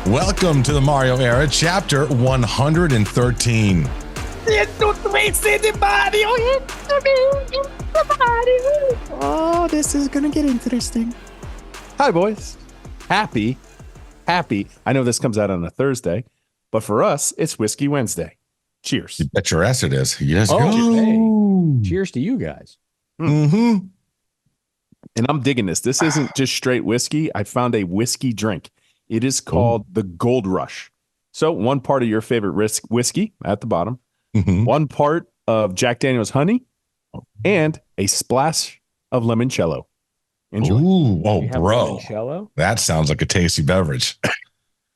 Welcome to the Mario Era, chapter 113. Oh, this is going to get interesting. Hi, boys. Happy. I know this comes out on a Thursday, but for us, it's Whiskey Wednesday. Cheers. You bet your ass it is. Yes. Hey, cheers to you guys. Mm-hmm. And I'm digging this. This isn't just straight whiskey. I found a whiskey drink. It is called the Gold Rush. So one part of your favorite whiskey at the bottom, one part of Jack Daniel's honey, and a splash of limoncello. Enjoy. Ooh, bro. That sounds like a tasty beverage.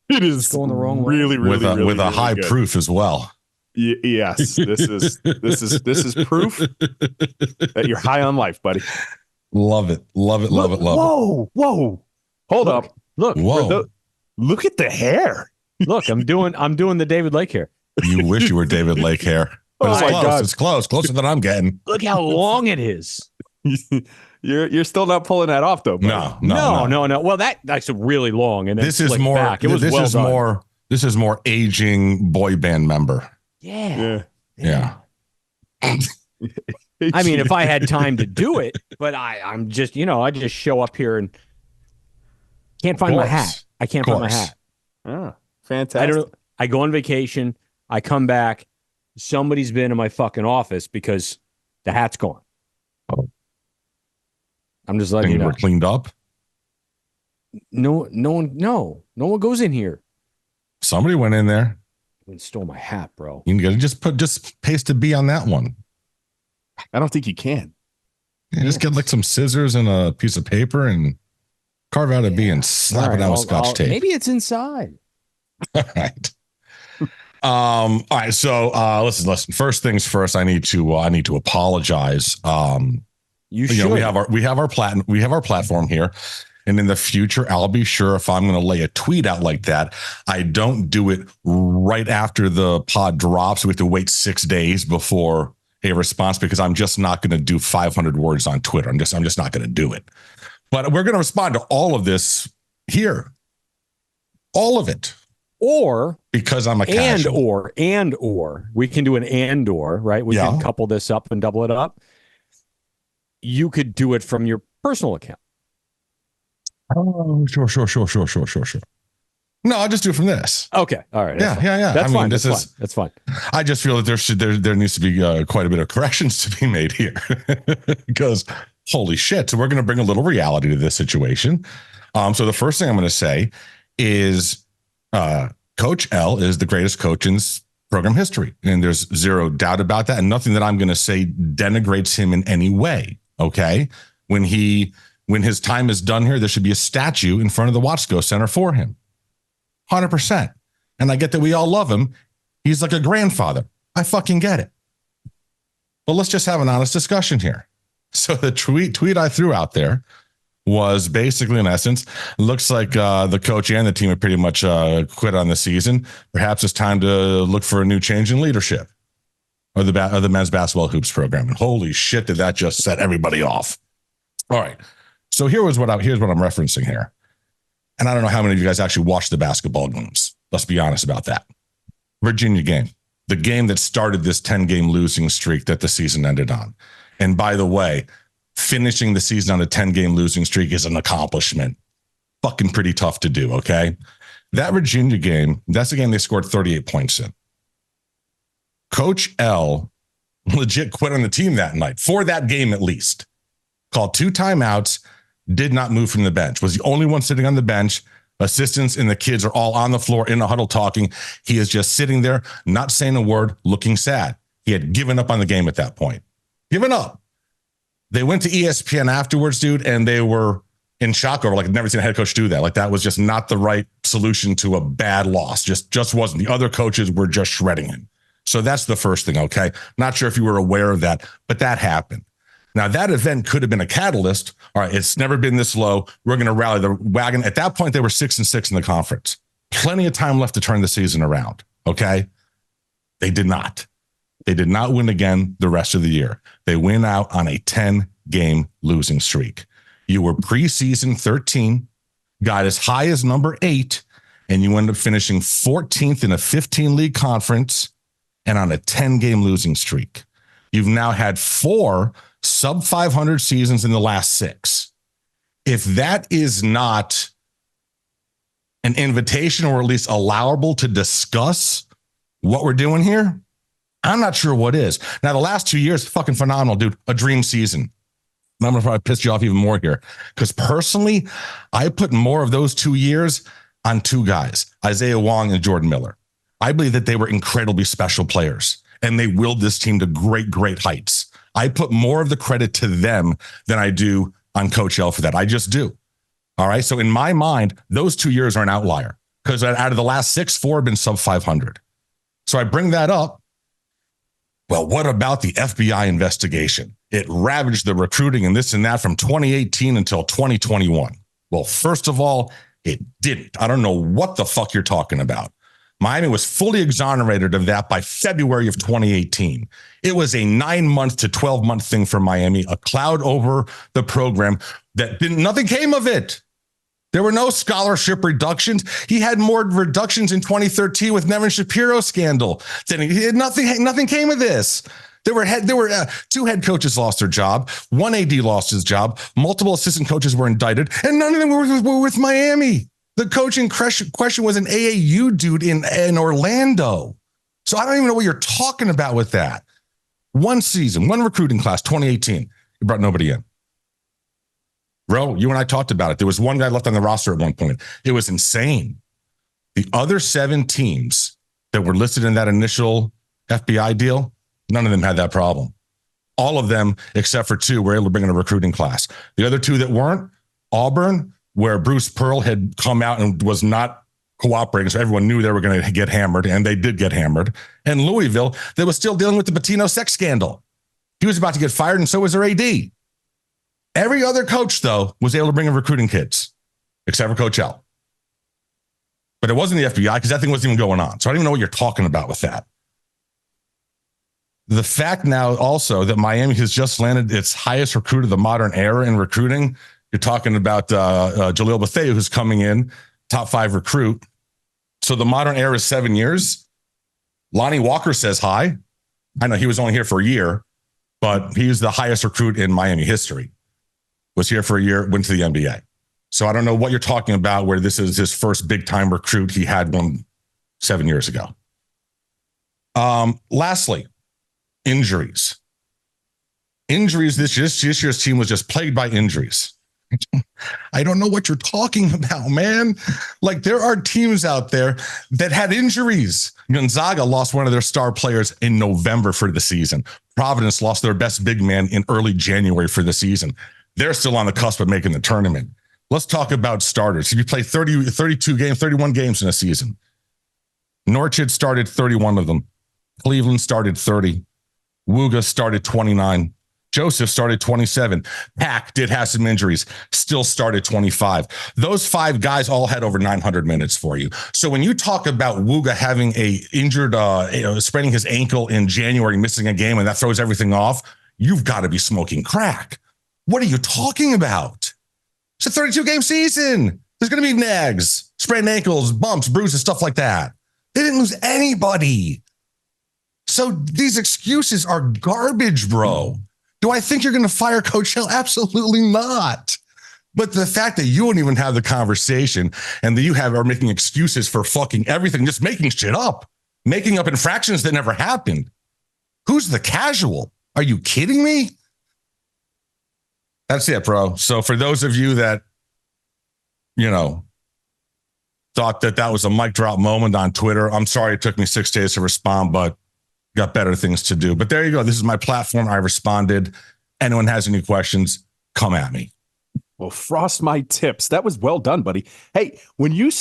It is it's going the wrong way. Really, with a high good. Proof as well. Yes, this is proof that you're high on life, buddy. Love it. Whoa. Hold up. Look. Whoa. Look at the hair. Look, I'm doing the David Lake hair. You wish you were David Lake hair. But it's Oh my close. God. It's close. Closer than I'm getting. Look how long it is. You're still not pulling that off though. No. No. Well, that's really long, and then This is slicked more. back. It was This well is done. more. This is more aging boy band member. Yeah. Yeah. I mean, if I had time to do it, but I'm just, I just show up here and can't find my hat. I can't find my hat. Oh, fantastic. I go on vacation. I come back. Somebody's been in my fucking office because the hat's gone. Oh. I'm just letting And you you know. were cleaned up. No one goes in here. Somebody went in there. And stole my hat, bro. You can just paste a B on that one. I don't think you can. Yeah, just get like some scissors and a piece of paper and carve out a B and slap it down with Scotch tape. Maybe it's inside. All right. All right. So listen. First things first. I need to apologize. You should. We have our platform here. And in the future, I'll be sure if I'm going to lay a tweet out like that, I don't do it right after the pod drops. We have to wait 6 days before a response because I'm just not going to do 500 words on Twitter. I'm just not going to do it. But we're going to respond to all of this here. All of it. Or because I'm a casual. and or we can do an and or, right? We can couple this up and double it up. You could do it from your personal account. Oh, sure. No, I'll just do it from this. Okay. All right. Yeah. That's fine. That's fine. I just feel that there needs to be quite a bit of corrections to be made here because holy shit. So we're going to bring a little reality to this situation. So the first thing I'm going to say is Coach L is the greatest coach in program history. And there's zero doubt about that. And nothing that I'm going to say denigrates him in any way. Okay. When his time is done here, there should be a statue in front of the Watsco Center for him. 100%. And I get that we all love him. He's like a grandfather. I fucking get it. But let's just have an honest discussion here. So the tweet I threw out there was basically, in essence, looks like the coach and the team have pretty much quit on the season. Perhaps it's time to look for a new change in leadership of the men's basketball hoops program. And holy shit, did that just set everybody off. All right. So here's what I'm referencing here. And I don't know how many of you guys actually watched the basketball games. Let's be honest about that. Virginia game, the game that started this 10-game losing streak that the season ended on. And by the way, finishing the season on a 10-game losing streak is an accomplishment. Fucking pretty tough to do, okay? That Virginia game, that's the game they scored 38 points in. Coach L legit quit on the team that night, for that game at least. Called 2 timeouts, did not move from the bench, was the only one sitting on the bench. Assistants and the kids are all on the floor in a huddle talking. He is just sitting there, not saying a word, looking sad. He had given up on the game at that point. Given up. They went to ESPN afterwards, dude, and they were in shock over, like, I've never seen a head coach do that. Like, that was just not the right solution to a bad loss. Just wasn't. The other coaches were just shredding him. So that's the first thing, okay? Not sure if you were aware of that, but that happened. Now, that event could have been a catalyst. All right, it's never been this low. We're going to rally the wagon. At that point, they were 6-6 in the conference. Plenty of time left to turn the season around, okay? They did not. They did not win again the rest of the year. They went out on a 10-game losing streak. You were preseason 13, got as high as number 8, and you end up finishing 14th in a 15-league conference and on a 10-game losing streak. You've now had 4 sub-500 seasons in the last 6. If that is not an invitation or at least allowable to discuss what we're doing here, I'm not sure what is. Now, the last 2 years, fucking phenomenal, dude. A dream season. I'm going to probably piss you off even more here. Because personally, I put more of those 2 years on 2 guys, Isaiah Wong and Jordan Miller. I believe that they were incredibly special players, and they willed this team to great, great heights. I put more of the credit to them than I do on Coach L for that. I just do. All right. So in my mind, those 2 years are an outlier because out of the last 6, 4 have been sub 500. So I bring that up. Well, what about the FBI investigation? It ravaged the recruiting and this and that from 2018 until 2021. Well, first of all, it didn't. I don't know what the fuck you're talking about. Miami was fully exonerated of that by February of 2018. It was a 9-month to 12-month thing for Miami, a cloud over the program that nothing came of it. There were no scholarship reductions. He had more reductions in 2013 with Nevin Shapiro scandal. Nothing came of this. There were 2 head coaches lost their job. 1 AD lost his job. Multiple assistant coaches were indicted, and none of them were with Miami. The coaching question was an AAU dude in Orlando. So I don't even know what you're talking about with that. 1 season, 1 recruiting class, 2018. You brought nobody in. Bro, you and I talked about it. There was 1 guy left on the roster at one point. It was insane. The other 7 teams that were listed in that initial FBI deal, none of them had that problem. All of them, except for 2, were able to bring in a recruiting class. The other 2 that weren't, Auburn, where Bruce Pearl had come out and was not cooperating, so everyone knew they were going to get hammered, and they did get hammered. And Louisville, that was still dealing with the Pitino sex scandal. He was about to get fired, and so was their AD. Every other coach, though, was able to bring in recruiting kids, except for Coach L. But it wasn't the FBI because that thing wasn't even going on. So I don't even know what you're talking about with that. The fact now also that Miami has just landed its highest recruit of the modern era in recruiting. You're talking about Jaleel Bethea, who's coming in, top 5 recruit. So the modern era is 7 years. Lonnie Walker says hi. I know he was only here for a year, but he's the highest recruit in Miami history. Was here for a year, went to the NBA. So I don't know what you're talking about where this is his first big-time recruit. He had one 7 years ago. Lastly, injuries. Injuries, this year's team was just plagued by injuries. I don't know what you're talking about, man. Like, there are teams out there that had injuries. Gonzaga lost one of their star players in November for the season. Providence lost their best big man in early January for the season. They're still on the cusp of making the tournament. Let's talk about starters. If you play 31 games in a season, Norwich had started 31 of them. Cleveland started 30. Wooga started 29. Joseph started 27. Pack did have some injuries, still started 25. Those 5 guys all had over 900 minutes for you. So when you talk about Wooga having a injured, spraining his ankle in January, missing a game, and that throws everything off, you've got to be smoking crack. What are you talking about? It's a 32-game season. There's going to be nags, sprained ankles, bumps, bruises, stuff like that. They didn't lose anybody. So these excuses are garbage, bro. Do I think you're going to fire Coach Hill? Absolutely not. But the fact that you won't even have the conversation and that you are making excuses for fucking everything, just making shit up, making up infractions that never happened. Who's the casual? Are you kidding me? That's it, bro. So for those of you that, thought that was a mic drop moment on Twitter, I'm sorry it took me 6 days to respond, but got better things to do. But there you go. This is my platform. I responded. Anyone has any questions, come at me. Well, frost my tips. That was well done, buddy. Hey, when you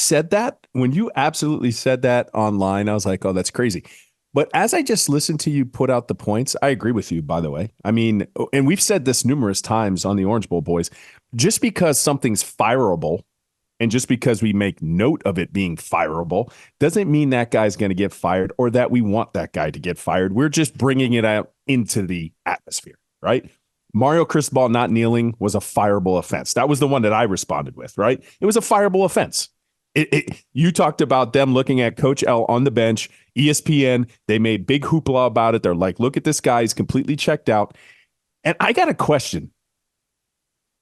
absolutely said that online, I was like, oh, that's crazy. But as I just listened to you put out the points, I agree with you, by the way. I mean, and we've said this numerous times on the Orange Bowl, boys, just because something's fireable and just because we make note of it being fireable doesn't mean that guy's going to get fired or that we want that guy to get fired. We're just bringing it out into the atmosphere, right? Mario Cristobal not kneeling was a fireable offense. That was the one that I responded with, right? It was a fireable offense. You talked about them looking at Coach L on the bench, ESPN. They made big hoopla about it. They're like, look at this guy. He's completely checked out. And I got a question.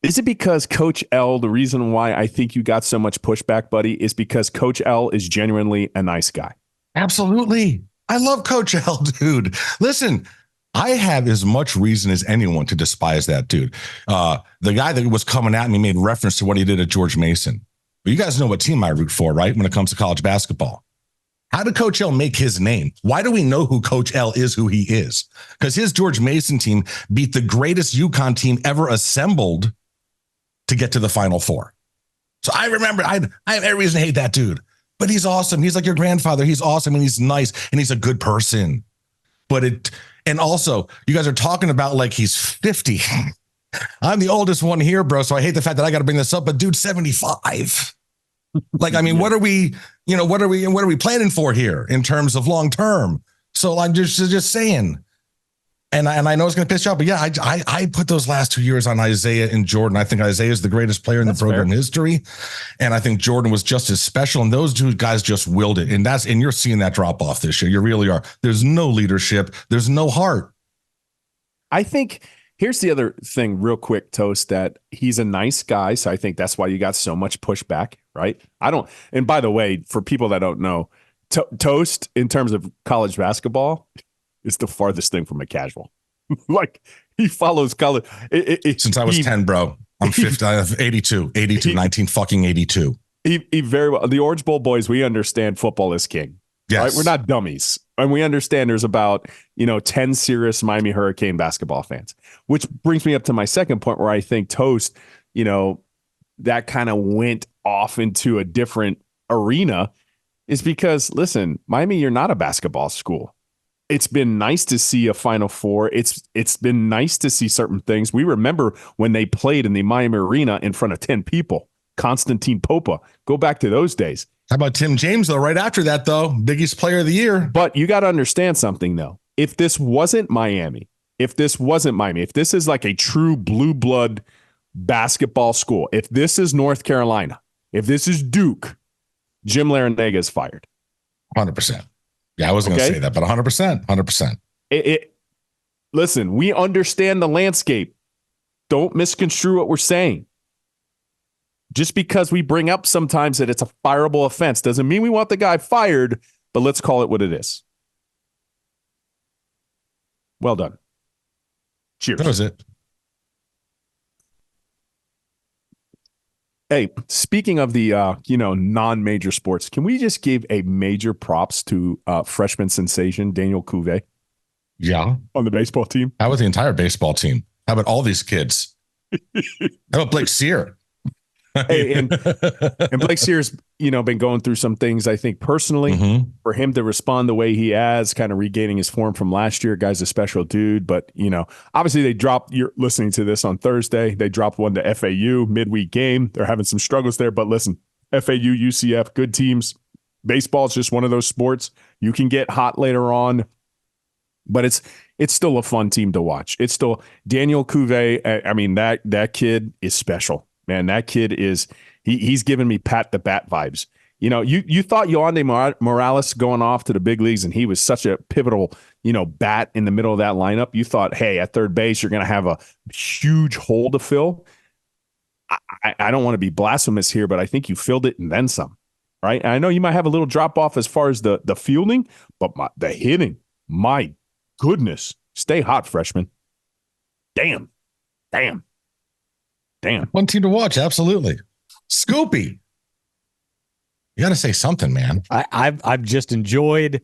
Is it because Coach L, the reason why I think you got so much pushback, buddy, is because Coach L is genuinely a nice guy? Absolutely. I love Coach L, dude. Listen, I have as much reason as anyone to despise that dude. The guy that was coming at me made reference to what he did at George Mason. But you guys know what team I root for, right? When it comes to college basketball. How did Coach L make his name? Why do we know who Coach L is, who he is? Because his George Mason team beat the greatest UConn team ever assembled to get to the Final Four. So I remember, I have every reason to hate that dude. But he's awesome. He's like your grandfather. He's awesome and he's nice and he's a good person. And also, you guys are talking about like he's 50. I'm the oldest one here, bro. So I hate the fact that I got to bring this up, but dude's 75. Like, I mean, what are we planning for here in terms of long term? So I'm just saying, and I know it's going to piss you off, but yeah, I put those last 2 years on Isaiah and Jordan. I think Isaiah is the greatest player in the program history, and I think Jordan was just as special. And those two guys just willed it, and you're seeing that drop off this year. You really are. There's no leadership. There's no heart. I think. Here's the other thing real quick, Toast, that he's a nice guy. So I think that's why you got so much pushback, right? And by the way, for people that don't know, Toast in terms of college basketball is the farthest thing from a casual. Like he follows college. Since I was 10, bro, I'm 50, 82, 1982. He very well, the Orange Bowl boys, we understand football is king. Yes. Right? We're not dummies. And we understand there's about, 10 serious Miami Hurricane basketball fans, which brings me up to my second point where I think Toast, that kind of went off into a different arena is because, listen, Miami, you're not a basketball school. It's been nice to see a Final Four. It's been nice to see certain things. We remember when they played in the Miami Arena in front of 10 people. Constantine Popa. Go back to those days. How about Tim James, though? Right after that, though, biggest player of the year. But you got to understand something, though. If this wasn't Miami, if this is like a true blue blood basketball school, if this is North Carolina, if this is Duke, Jim Larinaga is fired. 100%. Yeah, I wasn't going to say that, but 100%. 100%. Listen, we understand the landscape. Don't misconstrue what we're saying. Just because we bring up sometimes that it's a fireable offense doesn't mean we want the guy fired, but let's call it what it is. Well done. Cheers. That was it. Hey, speaking of the non-major sports, can we just give a major props to freshman sensation Daniel Cuvée? Yeah. On the baseball team? How about the entire baseball team? How about all these kids? How about Blake Sear? Hey, and Blake Sear's, been going through some things, I think, personally, for him to respond the way he has, kind of regaining his form from last year. Guy's a special dude, but, obviously you're listening to this on Thursday. They dropped one to FAU midweek game. They're having some struggles there, but listen, FAU, UCF, good teams. Baseball is just one of those sports. You can get hot later on, but it's still a fun team to watch. It's still Daniel Cuvée. I mean, that kid is special. Man, that kid he's giving me Pat the Bat vibes. You thought Yoandi Morales going off to the big leagues and he was such a pivotal, bat in the middle of that lineup. You thought, hey, at third base, you're going to have a huge hole to fill. I don't want to be blasphemous here, but I think you filled it and then some, right? And I know you might have a little drop off as far as the fielding, but the hitting, my goodness, stay hot, freshman. Damn. One team to watch, absolutely. Scoopy, you got to say something, man. I've just enjoyed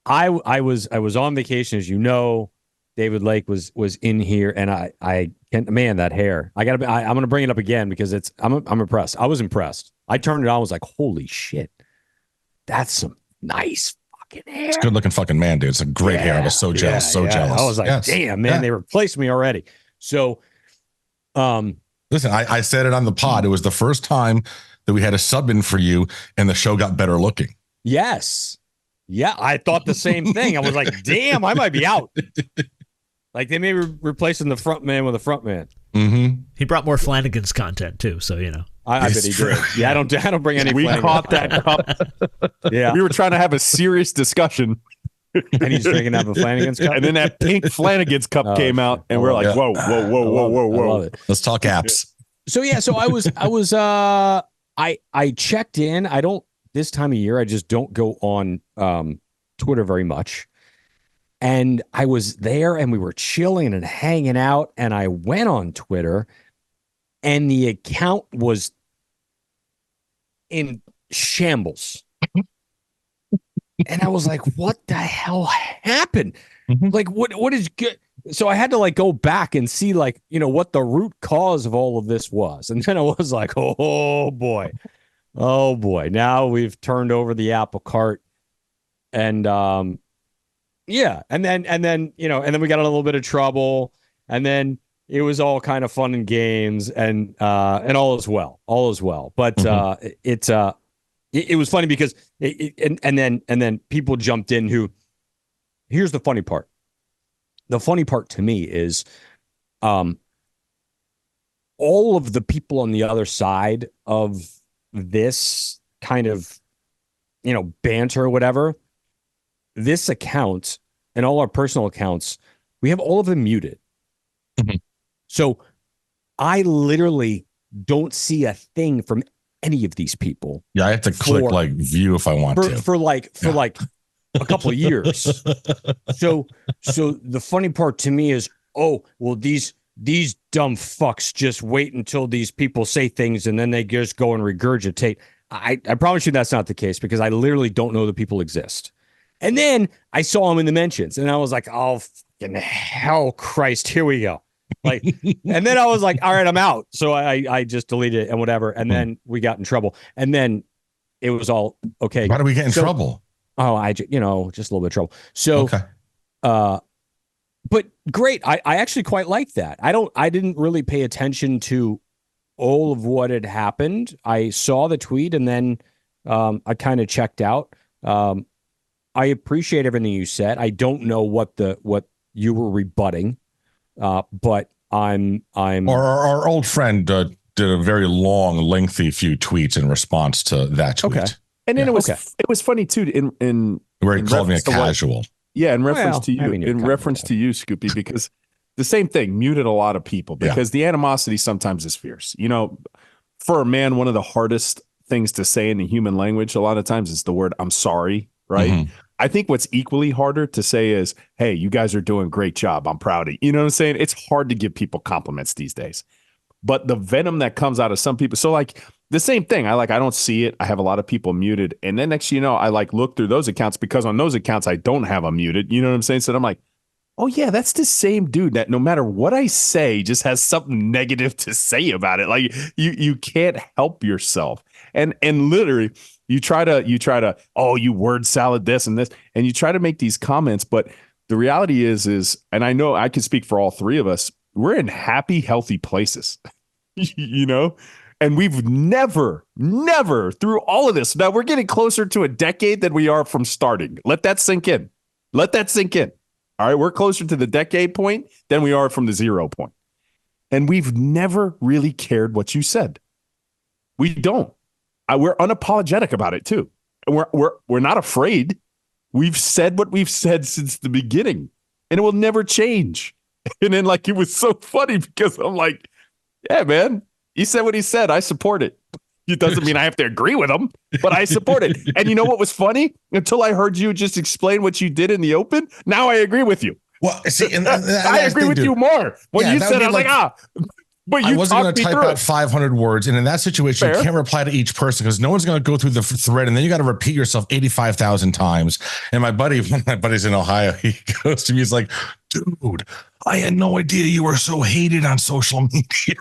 I was on vacation, as you know. David Lake was in here, and I can't, man, that hair. I'm gonna bring it up again because I'm impressed. I was impressed. I turned it on, I was like, holy shit, that's some nice fucking hair. It's a good looking fucking man, dude. It's a great hair. I was so jealous. Jealous. I was like, damn, man, they replaced me already. So, listen, I said it on the pod. It was the first time that we had a sub in for you, and the show got better looking. Yes, yeah, I thought the same thing. I was like, damn, I might be out. Like they may be replacing the front man with a front man. Mm-hmm. He brought more Flanagan's content too, so you know. I bet he did. Yeah, I don't bring any. We Flanagan. caught that cup. Yeah, we were trying to have a serious discussion, and he's drinking out of a Flanagan's cup. and then that pink Flanagan's cup came out, and we're like, whoa, whoa, whoa, whoa, whoa, whoa. Let's talk apps. So yeah, so I checked in. I don't this time of year. I just don't go on Twitter very much. And I was there and we were chilling and hanging out. And I went on Twitter and the account was in shambles. And I was like, what the hell happened? Like, what is good? So I had to like go back and see like, you know, what the root cause of all of this was. And then I was like, oh boy. Now we've turned over the apple cart. And yeah. And then, you know, and then we got in a little bit of trouble. And then it was all kind of fun and games and all is well. But it was funny because and then people jumped in who, here's the funny part. The funny part to me is all of the people on the other side of this kind of, you know, banter or whatever, this account and all our personal accounts, we have all of them muted. Mm-hmm. So I literally don't see a thing from any of these people. Yeah, I have to click like view if I want to. For like a couple of years. So the funny part to me is, oh, well, these dumb fucks just wait until these people say things and then they just go and regurgitate. I promise you that's not the case because I literally don't know that people exist. And then I saw them in the mentions and I was like, oh, fucking hell, Christ, here we go. Like, and then I was like, all right, I'm out. So I just deleted it and whatever. And then we got in trouble. And then it was all okay. Why did we get in trouble? Oh, just a little bit of trouble. So, okay. But great. I actually quite like that. I didn't really pay attention to all of what had happened. I saw the tweet and then I kind of checked out. I appreciate everything you said. I don't know what you were rebutting, but I'm. Our old friend did a very long, lengthy few tweets in response to that tweet. Okay. And then it was funny too in where he called me a casual. In reference to you, Scoopy, because the same thing muted a lot of people because the animosity sometimes is fierce. You know, for a man, one of the hardest things to say in the human language a lot of times is the word "I'm sorry." Right. Mm-hmm. I think what's equally harder to say is, "Hey, you guys are doing a great job. I'm proud of you." You know what I'm saying? It's hard to give people compliments these days. But the venom that comes out of some people, so like the same thing. I don't see it. I have a lot of people muted. And then next, I look through those accounts because on those accounts, I don't have them muted. You know what I'm saying? So I'm like, oh yeah, that's the same dude that no matter what I say, just has something negative to say about it. Like you can't help yourself. And literally you try to, oh, you word salad this and this, and you try to make these comments. But the reality is, and I know I can speak for all three of us, we're in happy, healthy places, and we've never through all of this. Now we're getting closer to a decade than we are from starting. Let that sink in. All right. We're closer to the decade point than we are from the 0 point. And we've never really cared what you said. We don't. We're unapologetic about it too. And we're not afraid. We've said what we've said since the beginning and it will never change. And then it was so funny because I'm like, yeah, man, he said what he said. I support it. It doesn't mean I have to agree with him, but I support it. And you know what was funny? Until I heard you just explain what you did in the open, now I agree with you. Well, see, and I agree with you more. When you said, I was like, but you I wasn't going to type out 500 words. And in that situation, you can't reply to each person because no one's going to go through the thread. And then you got to repeat yourself 85,000 times. And one of my buddies in Ohio, he goes to me, he's like, dude, I had no idea you were so hated on social media.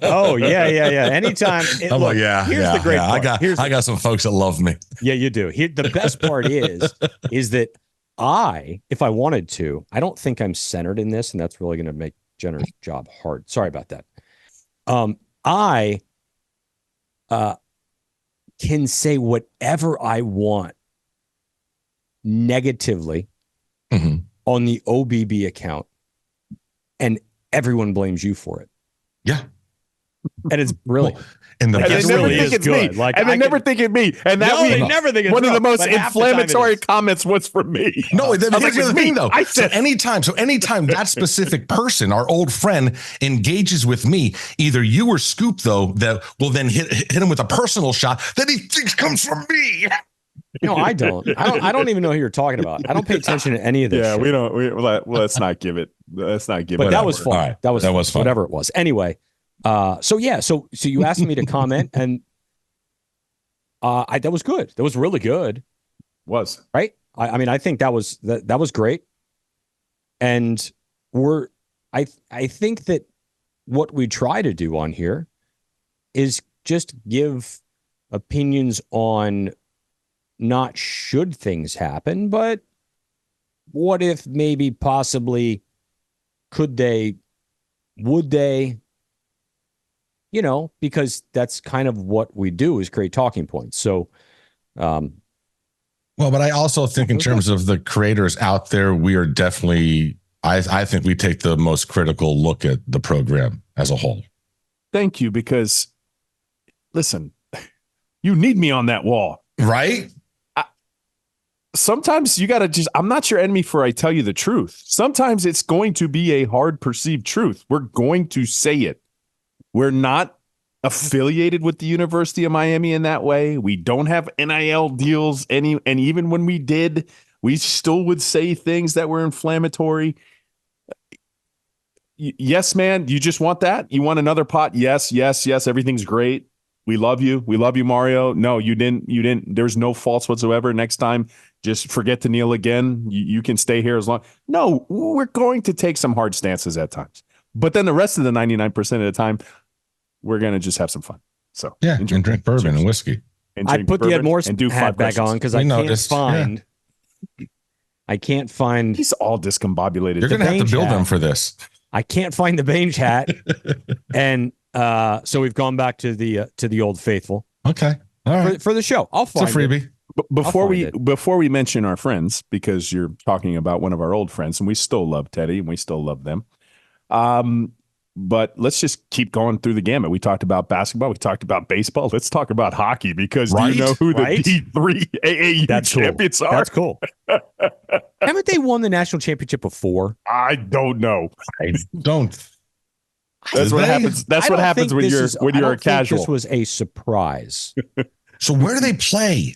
Oh, yeah. Anytime. Here's the great part. I got some folks that love me. Yeah, you do. The best part is that if I wanted to, I don't think I'm centered in this, and that's really going to make Jenner's job hard. Sorry about that. I can say whatever I want negatively on the OBB account, and everyone blames you for it. Yeah. And it's brilliant. Well, and And they never think it's me. Like, and they never think it's me. And that they never think it's one of the wrong, most but half the time it inflammatory is. comments was from me. No, here's like, the it's thing, me. though. I said, So anytime that specific person, our old friend, engages with me, either you or Scoop, though, that will then hit him with a personal shot that he thinks comes from me. No, I don't. I don't even know who you're talking about. I don't pay attention to any of this. yeah, shit. we don't. Let's not give it. Let's not give it. But that Whatever. was fun. All right. That was fun. whatever it was. Anyway, so you asked me to comment, and that was good. That was really good. Was Right? I mean, I think that was great. And I think that what we try to do on here is just give opinions on not should things happen, but what if, maybe, possibly, could they, would they, because that's kind of what we do, is create talking points. So, well, but I also think in terms of the creators out there, we are definitely, I think we take the most critical look at the program as a whole. thank you, because listen, you need me on that wall. Right? Sometimes you got to just, I'm not your enemy for I tell you the truth. Sometimes it's going to be a hard perceived truth. We're going to say it. We're not affiliated with the University of Miami in that way. We don't have NIL deals. And even when we did, we still would say things that were inflammatory. Yes, man. You just want that? You want another pot? Yes. Everything's great. We love you. We love you, Mario. No, you didn't. There's no faults whatsoever. Next time, just forget to kneel again. You can stay here as long. No, we're going to take some hard stances at times. But then the rest of the 99% of the time, we're going to just have some fun. So yeah, and drink bourbon and whiskey. And I put the Ed Morse and do hat 5 back questions. on because I can't find. He's all discombobulated. You're going to have to build them for this. I can't find the Bange hat, and so we've gone back to the Old Faithful. Okay, all right, for the show. I'll find it's a freebie. Before we mention our friends, because you're talking about one of our old friends, and we still love Teddy and we still love them. But let's just keep going through the gamut. We talked about basketball. We talked about baseball. Let's talk about hockey, because do you know who the DIII AAU champions are? That's cool. Haven't they won the national championship before? I don't know. I don't. That's what happens. That's what happens when you're a casual. This was a surprise. So where do they play?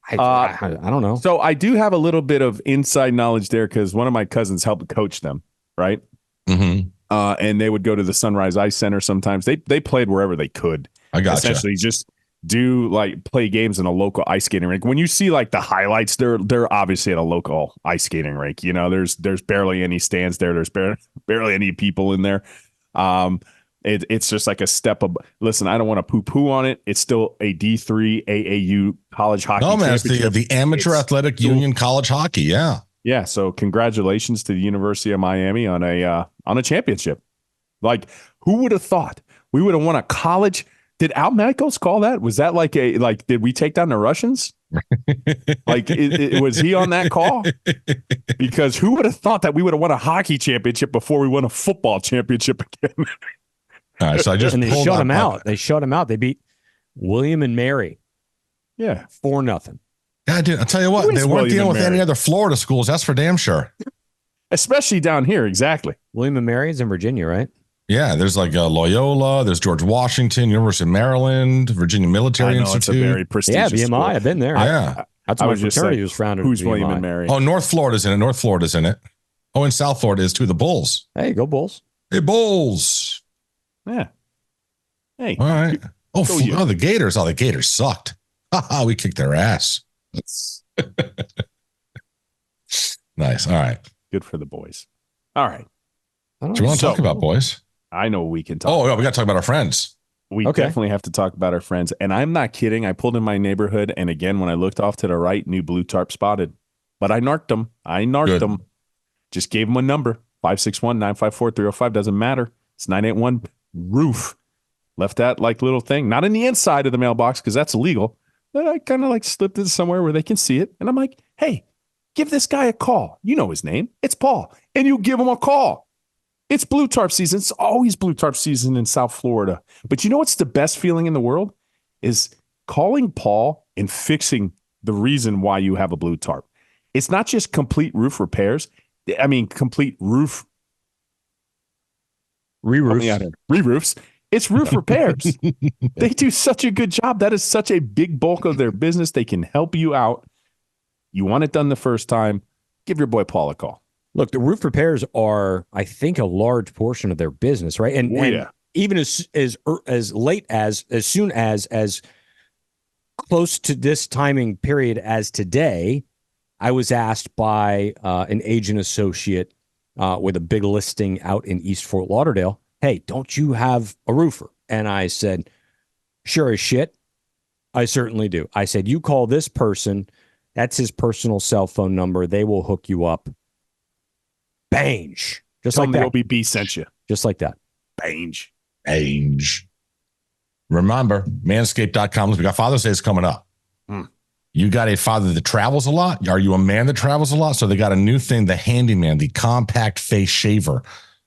I don't know. So I do have a little bit of inside knowledge there, because one of my cousins helped coach them, right? Mm-hmm. And they would go to the Sunrise Ice Center sometimes. They played wherever they could. I got essentially just play games in a local ice skating rink. When you see like the highlights, they're obviously at a local ice skating rink. There's barely any stands there. There's barely any people in there. It's just like a step up. Listen, I don't want to poo-poo on it. It's still a D3 AAU college hockey. No, man, it's the Amateur Athletic Union College Hockey. Yeah. Yeah. So congratulations to the University of Miami on a championship. Like, who would have thought we would have won a college? Did Al Michaels call that? Was that did we take down the Russians? Was he on that call? Because who would have thought that we would have won a hockey championship before we won a football championship again? All right, so I just and they shut him out. They shut him out. They beat William and Mary. Yeah, 4-0. Yeah, dude. I'll tell you what, they weren't dealing with any other Florida schools. That's for damn sure. Especially down here, exactly. William and Mary is in Virginia, right? Yeah, there's like Loyola, there's George Washington, University of Maryland, Virginia Military Institute. It's a very prestigious BMI. school. I've been there. Yeah, that's why fraternity was founded. Who's William and Mary? Oh, North Florida's in it. Oh, and South Florida is too. The Bulls. Hey, go Bulls. Hey, Bulls. Yeah. Hey. All right. Oh, the Gators. Oh, the Gators sucked. We kicked their ass. Nice. All right. Good for the boys. All right. Do you want to talk about, boys? I know we can talk. Oh, yeah, we got to talk about our friends. We definitely have to talk about our friends. And I'm not kidding. I pulled in my neighborhood, and again, when I looked off to the right, new blue tarp spotted. But I narked them. Just gave them a number. 561-954-305. Doesn't matter. It's 981 roof. Left that little thing. Not in the inside of the mailbox, because that's illegal. But I kind of slipped it somewhere where they can see it. And I'm like, hey, give this guy a call. You know his name. It's Paul. And you give him a call. It's blue tarp season. It's always blue tarp season in South Florida. But you know what's the best feeling in the world? Is calling Paul and fixing the reason why you have a blue tarp. It's not just complete roof repairs. I mean, complete roof re-roofs. It's roof repairs. They do such a good job. That is such a big bulk of their business. They can help you out. You want it done the first time, give your boy Paul a call. Look, the roof repairs are, I think, a large portion of their business, right? And, and even as late as soon as close to this timing period as today, I was asked by an agent associate with a big listing out in East Fort Lauderdale, hey, don't you have a roofer? And I said, sure as shit, I certainly do. I said, you call this person, that's his personal cell phone number. They will hook you up. Bange. Just like that. OBB sent you. Just like that. Bange. Remember, manscaped.com. We got Father's Day is coming up. You got a father that travels a lot? Are you a man that travels a lot? So they got a new thing, the Handyman, the compact face shaver.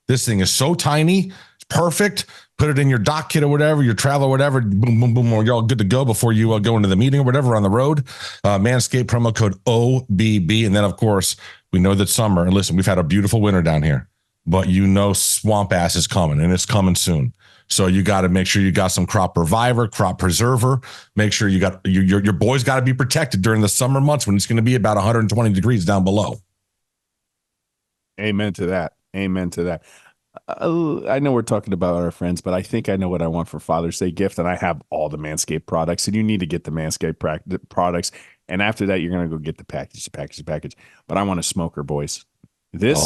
This thing is so tiny. It's perfect. Put it in your dock kit or whatever, your travel or whatever. Boom, boom, boom. You're all good to go before you go into the meeting or whatever on the road. Manscaped promo code OBB. And then, of course, we know that summer. And listen, we've had a beautiful winter down here. But you know swamp ass is coming, and it's coming soon. So you got to make sure you got some crop reviver, crop preserver. Make sure you got your boys got to be protected during the summer months when it's going to be about 120 degrees down below. Amen to that. Amen to that. I know we're talking about our friends, but I think I know what I want for Father's Day gift, and I have all the Manscaped products, and you need to get the Manscaped products. And after that, you're going to go get the package. But I want a smoker, boys. This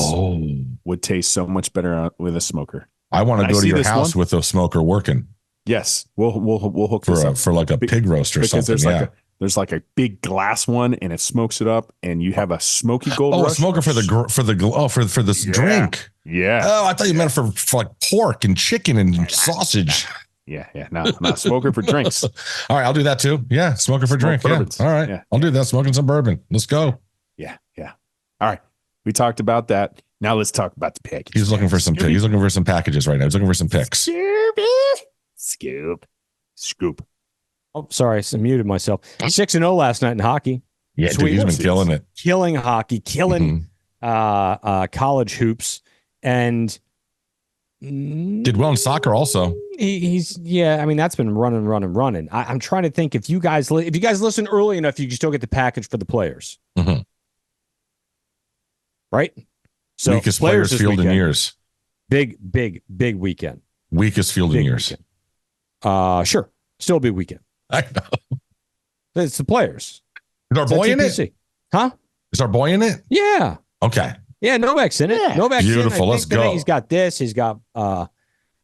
would taste so much better with a smoker. I want to go to your house with a smoker working. Yes, we'll hook this up for like a pig roast or something. There's like a big glass one, and it smokes it up, and you have a smoky gold rush. A smoker for this drink. Yeah. Oh, I thought you meant for like pork and chicken and sausage. Yeah. No, smoker for drinks. All right, I'll do that too. Yeah, smoker for drink. Yeah. All right, I'll do that. Smoking some bourbon. Let's go. Yeah. All right, we talked about that. Now let's talk about the package. He's looking for some. He's looking for some packages right now. He's looking for some picks. Scoop. Oh, sorry, I muted myself. 6-0 last night in hockey. Yeah, dude, he's been killing it. Killing hockey, killing college hoops, and did well in soccer also. He's I mean, that's been running. I'm trying to think if you guys listen early enough, you can still get the package for the players, right? So weakest players field in years. Big weekend. Weakest field in years. Sure, still a big weekend. I know. It's the players. Is our boy in it? Huh? Is our boy in it? Yeah. Okay. Yeah, Novak's in it. Yeah. Novak's beautiful. Let's go. He's got this. He's got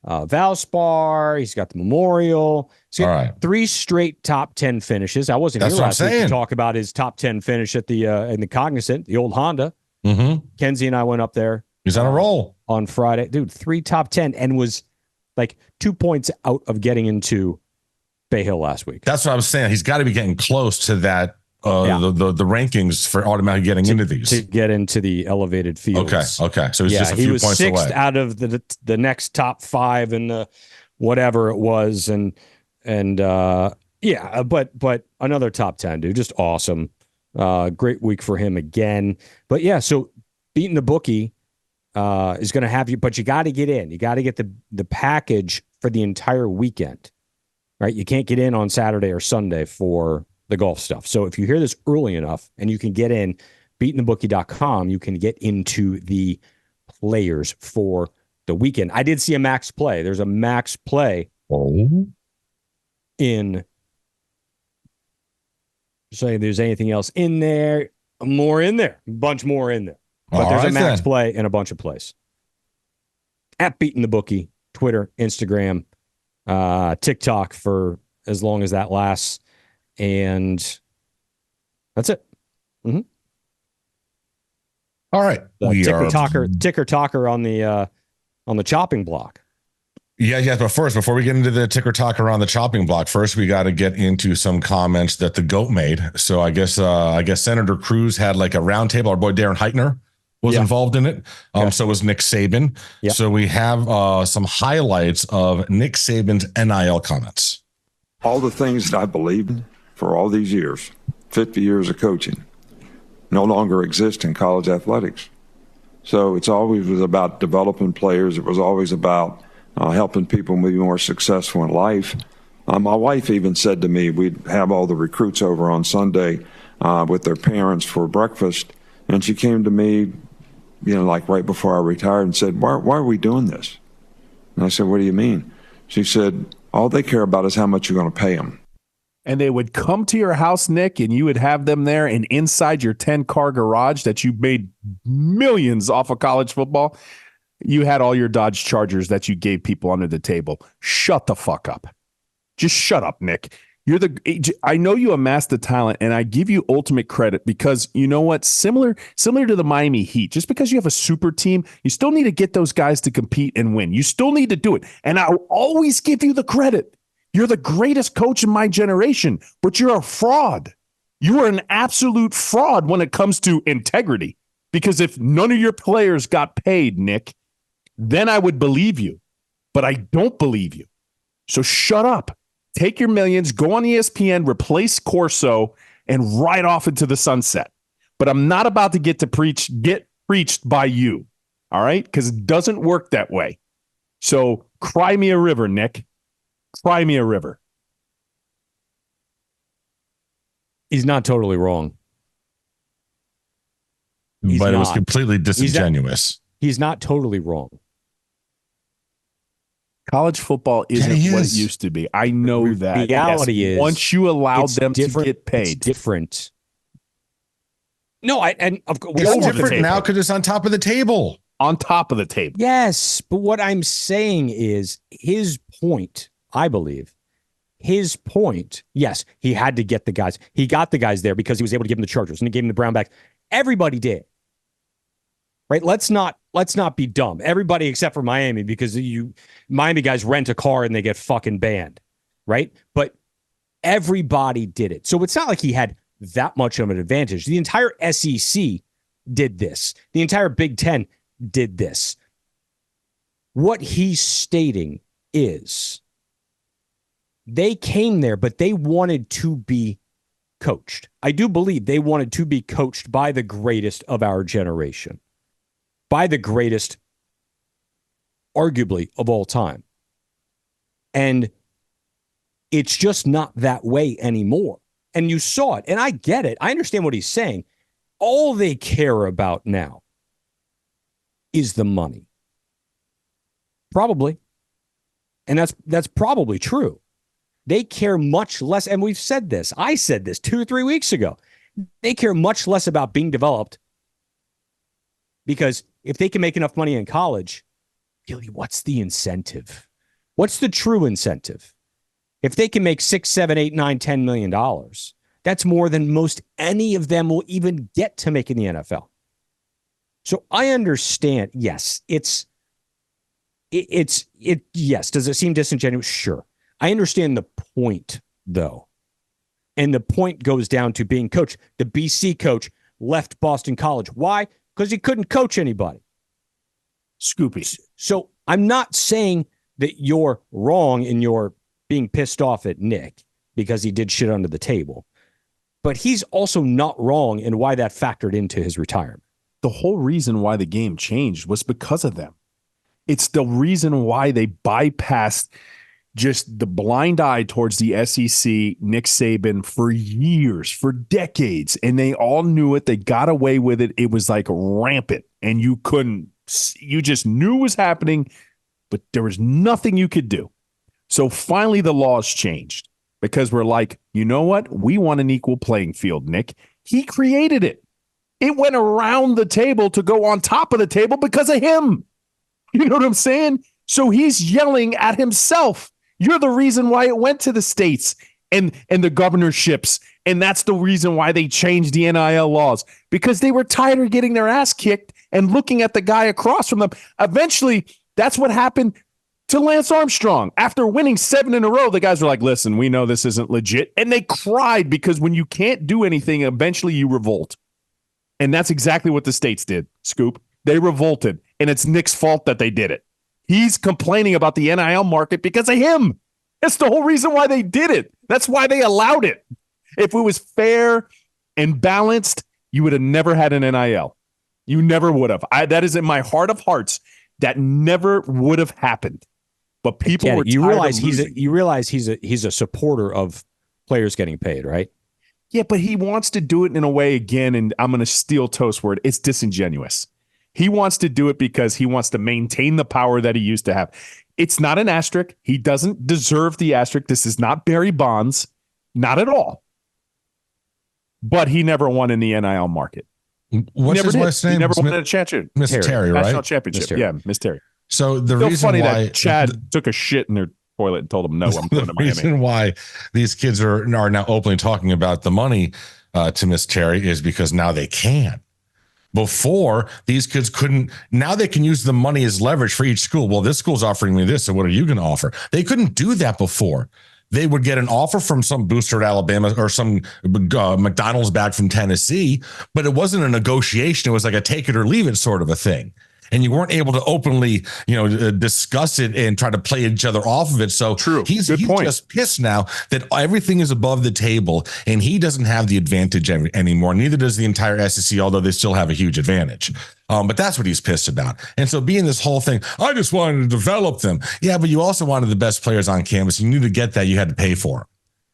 Valspar. He's got the Memorial. He's got 3 straight top 10 finishes. I wasn't here last week to talk about his top 10 finish at the in the Cognizant, the old Honda. Kenzie and I went up there. He's on a roll on Friday, dude. 3 top 10 and was like 2 points out of getting into Bay Hill last week. That's what I was saying. He's got to be getting close to that. The rankings for automatically getting into these to get into the elevated fields. Okay. So he's just a few points away. He was 6th out of the next top 5 in the whatever it was, but another top 10, dude, just awesome. Great week for him again. But yeah, so beating the bookie is going to have you, but you got to get in. You got to get the package for the entire weekend, right? You can't get in on Saturday or Sunday for the golf stuff. So if you hear this early enough and you can get in beatingthebookie.com, you can get into the players for the weekend. I did see a max play. There's a max play in saying if there's anything else in there, a bunch more in there. But there's a max play in a bunch of plays. At Beating the Bookie, Twitter, Instagram, TikTok for as long as that lasts. And that's it. All right. Ticker talker on the chopping block. Yeah. But first, before we get into the ticker talker on the chopping block, first we got to get into some comments that the GOAT made. So I guess Senator Cruz had like a roundtable. Our boy Darren Heitner was involved in it. So was Nick Saban. Yeah. So we have some highlights of Nick Saban's NIL comments. All the things that I believed in for all these years, 50 years of coaching, no longer exist in college athletics. So it's always was about developing players. It was always about helping people be more successful in life. My wife even said to me, we'd have all the recruits over on Sunday with their parents for breakfast. And she came to me, like right before I retired and said, why are we doing this? And I said, what do you mean? She said, all they care about is how much you're going to pay them. And they would come to your house, Nick, and you would have them there, and inside your 10-car garage that you made millions off of college football, you had all your Dodge Chargers that you gave people under the table. Shut the fuck up. Just shut up, Nick. I know you amassed the talent, and I give you ultimate credit because you know what? Similar to the Miami Heat, just because you have a super team, you still need to get those guys to compete and win. You still need to do it. And I'll always give you the credit. You're the greatest coach in my generation, but you're a fraud. You are an absolute fraud when it comes to integrity. Because if none of your players got paid, Nick, then I would believe you. But I don't believe you. So shut up. Take your millions, go on ESPN, replace Corso, and ride off into the sunset. But I'm not about to get preached by you, all right? Because it doesn't work that way. So cry me a river, Nick. Cry me a river. He's not totally wrong. But it was completely disingenuous. He's not totally wrong. College football isn't what it used to be. I know that. The reality is, once you allow them to get paid, it's different. No, it's different now because it's on top of the table. On top of the table. Yes, but what I'm saying is his point, I believe, yes, he had to get the guys. He got the guys there because he was able to give them the Chargers and he gave them the Brownbacks. Everybody did. Right? Let's not be dumb. Everybody except for Miami, because Miami guys rent a car and they get fucking banned. Right? But everybody did it. So it's not like he had that much of an advantage. The entire SEC did this. The entire Big Ten did this. What he's stating is they came there, but they wanted to be coached. I do believe they wanted to be coached by the greatest of our generation. By the greatest, arguably, of all time. And it's just not that way anymore. And you saw it. And I get it. I understand what he's saying. All they care about now is the money. Probably. And that's probably true. They care much less. And we've said this. I said this 2 or 3 weeks ago. They care much less about being developed. Because if they can make enough money in college, really, what's the incentive? What's the true incentive? If they can make $6, $7, $8, $9, $10 million, that's more than most any of them will even get to make in the NFL. So I understand. Yes, yes. Does it seem disingenuous? Sure. I understand the point, though. And the point goes down to being coached. The BC coach left Boston College. Why? Because he couldn't coach anybody. Scoopy. So I'm not saying that you're wrong in your being pissed off at Nick because he did shit under the table. But he's also not wrong in why that factored into his retirement. The whole reason why the game changed was because of them. It's the reason why they bypassed just the blind eye towards the SEC, Nick Saban, for years, for decades. And they all knew it. They got away with it. It was like rampant. And you just knew it was happening, but there was nothing you could do. So finally the laws changed because we're like, you know what? We want an equal playing field, Nick. He created it. It went around the table to go on top of the table because of him. You know what I'm saying? So he's yelling at himself. You're the reason why it went to the states and the governorships. And that's the reason why they changed the NIL laws, because they were tired of getting their ass kicked and looking at the guy across from them. Eventually, that's what happened to Lance Armstrong. After winning 7 in a row, the guys were like, listen, we know this isn't legit. And they cried because when you can't do anything, eventually you revolt. And that's exactly what the states did, Scoop. They revolted, and it's Nick's fault that they did it. He's complaining about the NIL market because of him. That's the whole reason why they did it. That's why they allowed it. If it was fair and balanced, you would have never had an NIL. You never would have. That is in my heart of hearts. That never would have happened. But people were. You realize he's a supporter of players getting paid, right? Yeah, but he wants to do it in a way again, and I'm going to steal Toast's word. It's disingenuous. He wants to do it because he wants to maintain the power that he used to have. It's not an asterisk. He doesn't deserve the asterisk. This is not Barry Bonds. Not at all. But he never won in the NIL market. What's his wife's name? He never won a championship. Miss Terry, right? National championship. Yeah, Miss Terry. So the Still reason funny why that Chad took a shit in their toilet and told him, no, I'm going to Miami. The reason why these kids are now openly talking about the money to Miss Terry is because now they can. Before, these kids couldn't. Now they can use the money as leverage for each school. Well, this school's offering me this, so what are you going to offer? They couldn't do that before. They would get an offer from some booster at Alabama or some McDonald's bag from Tennessee, but it wasn't a negotiation. It was like a take it or leave it sort of a thing. And you weren't able to openly, discuss it and try to play each other off of it. So true. He's just pissed now that everything is above the table and he doesn't have the advantage anymore. Neither does the entire SEC, although they still have a huge advantage. But that's what he's pissed about. And so being this whole thing, I just wanted to develop them. Yeah, but you also wanted the best players on campus. You knew to get that, you had to pay for them.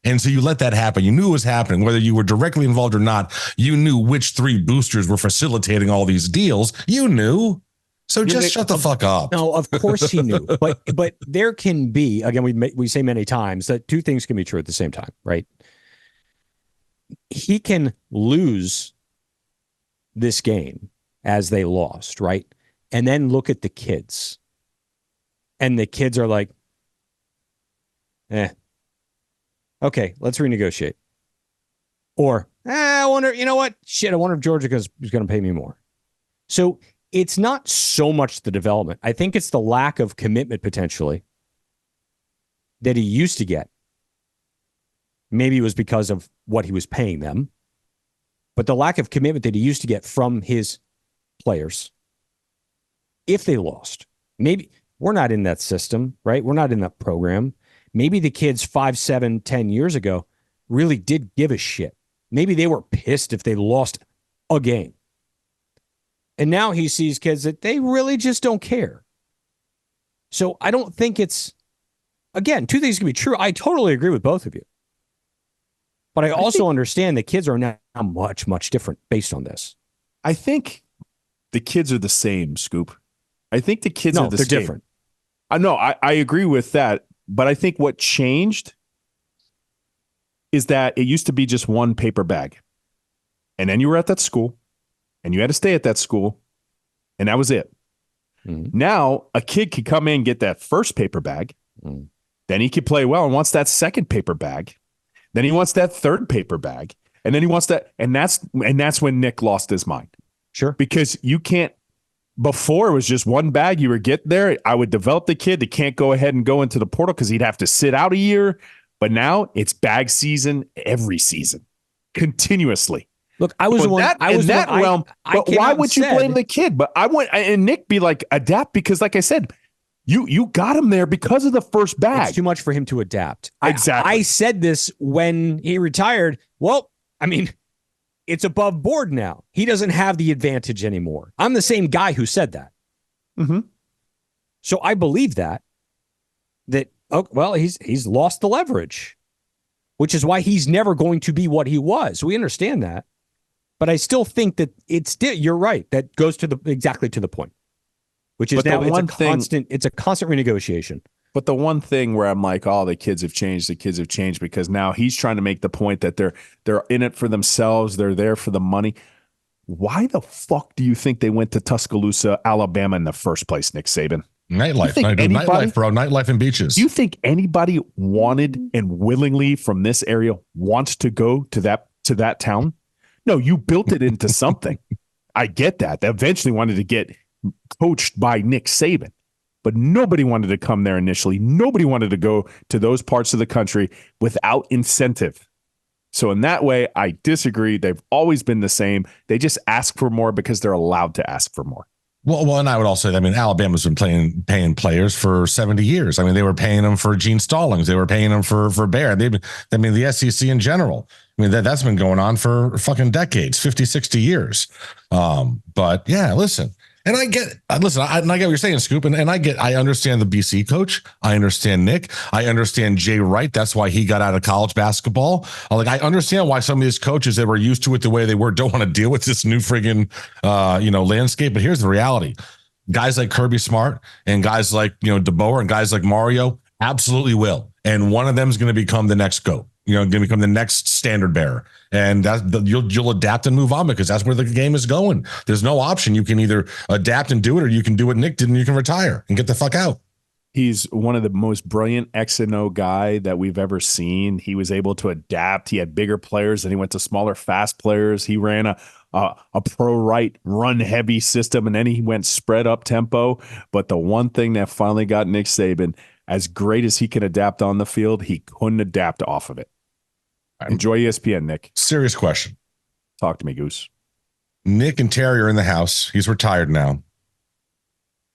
And so you let that happen. You knew it was happening, whether you were directly involved or not. You knew which three boosters were facilitating all these deals. You knew. So just shut the fuck up. No, of course he knew. But there can be, again, we say many times that two things can be true at the same time, right? He can lose this game as they lost, right? And then look at the kids. And the kids are like, okay, let's renegotiate. Or, I wonder, you know what? Shit, I wonder if Georgia is going to pay me more. So it's not so much the development. I think it's the lack of commitment potentially that he used to get. Maybe it was because of what he was paying them, but the lack of commitment that he used to get from his players. If they lost, maybe we're not in that system, right? We're not in that program. Maybe the kids 5, 7, 10 years ago really did give a shit. Maybe they were pissed if they lost a game. And now he sees kids that they really just don't care. So I don't think it's, again, two things can be true. I totally agree with both of you. But I also understand that kids are now much, much different based on this. I think the kids are the same, Scoop. I think the kids are the same. They're different. I agree with that. But I think what changed is that it used to be just one paper bag. And then you were at that school. And you had to stay at that school, and that was it. Mm-hmm. Now, a kid could come in and get that first paper bag. Mm-hmm. Then he could play well and wants that second paper bag. Then he wants that third paper bag. And then he wants that. And that's when Nick lost his mind. Sure. Because you can't. Before, it was just one bag. You would get there. I would develop the kid that can't go ahead and go into the portal because he'd have to sit out a year. But now it's bag season every season, continuously. Look, I was in that realm. But why would you blame the kid? But and Nick be like, adapt, because like I said, you got him there because of the first bag. It's too much for him to adapt. Exactly. I said this when he retired. Well, I mean, it's above board now. He doesn't have the advantage anymore. I'm the same guy who said that. Mm-hmm. So I believe that he's lost the leverage, which is why he's never going to be what he was. We understand that. But I still think that you're right. That goes exactly to the point, which is now it's a constant renegotiation. But the one thing where I'm like, oh, the kids have changed because now he's trying to make the point that they're in it for themselves. They're there for the money. Why the fuck do you think they went to Tuscaloosa, Alabama in the first place, Nick Saban? Nightlife, nightlife, bro. Nightlife and beaches. Do you think anybody wanted and willingly from this area wants to go to that town? No, you built it into something. I get that. They eventually wanted to get coached by Nick Saban, but nobody wanted to come there initially. Nobody wanted to go to those parts of the country without incentive. So in that way, I disagree. They've always been the same. They just ask for more because they're allowed to ask for more. Well, and I would also say, I mean, Alabama's been paying players for 70 years. I mean, they were paying them for Gene Stallings. They were paying them for Bear. The SEC in general. I mean, that's been going on for fucking decades, 50, 60 years. But yeah, listen. And I get what you're saying, Scoop. And I understand the BC coach. I understand Nick. I understand Jay Wright. That's why he got out of college basketball. I understand why some of these coaches that were used to it the way they were don't want to deal with this new friggin', landscape. But here's the reality. Guys like Kirby Smart and guys like, DeBoer and guys like Mario absolutely will. And one of them is going to become the next GOAT. Going to become the next standard bearer, and you'll adapt and move on because that's where the game is going. There's no option. You can either adapt and do it, or you can do what Nick did and you can retire and get the fuck out. He's one of the most brilliant X and O guy that we've ever seen. He was able to adapt. He had bigger players, and he went to smaller, fast players. He ran a pro right run heavy system, and then he went spread up tempo. But the one thing that finally got Nick Saban, as great as he can adapt on the field, he couldn't adapt off of it. Enjoy ESPN, Nick. Serious question. Talk to me, Goose. Nick and Terry are in the house. He's retired now.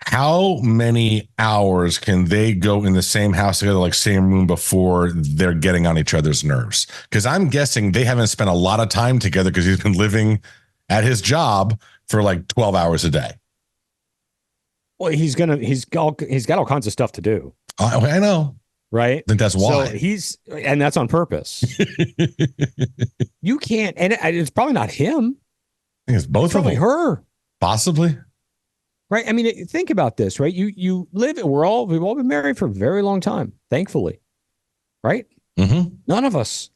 How many hours can they go in the same house together, like same room, before they're getting on each other's nerves? Because I'm guessing they haven't spent a lot of time together because he's been living at his job for like 12 hours a day. Well, he's got all kinds of stuff to do. I know. Right. I think that's why. So and that's on purpose. You can't, and it's probably not him. I think it's both of them. Her. Possibly. Right. I mean, think about this, right? You live, we've all been married for a very long time, thankfully. Right. Mm-hmm. None of us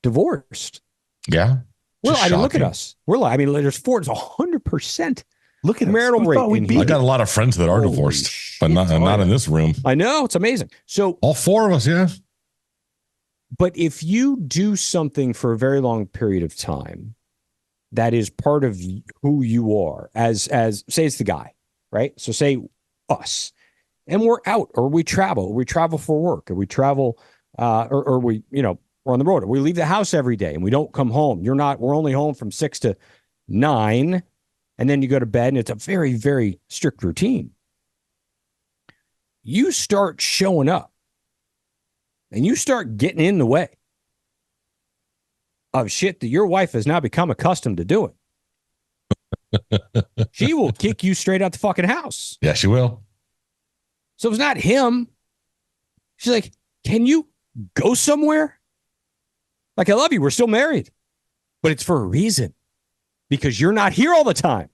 divorced. Yeah. Well, I mean, look at us. There's 100%. Look at marital rate. I got a lot of friends that are divorced, but not in this room. I know, it's amazing. So all four of us, yeah. But if you do something for a very long period of time, that is part of who you are. As say it's the guy, right? So say us, and we're out, or we travel for work, or we travel, or we we're on the road, or we leave the house every day and we don't come home. We're only home from 6 to 9. And then you go to bed, and it's a very, very strict routine. You start showing up, and you start getting in the way of shit that your wife has now become accustomed to doing. She will kick you straight out the fucking house. Yeah, she will. So it's not him. She's like, can you go somewhere? Like, I love you. We're still married. But it's for a reason. Because you're not here all the time.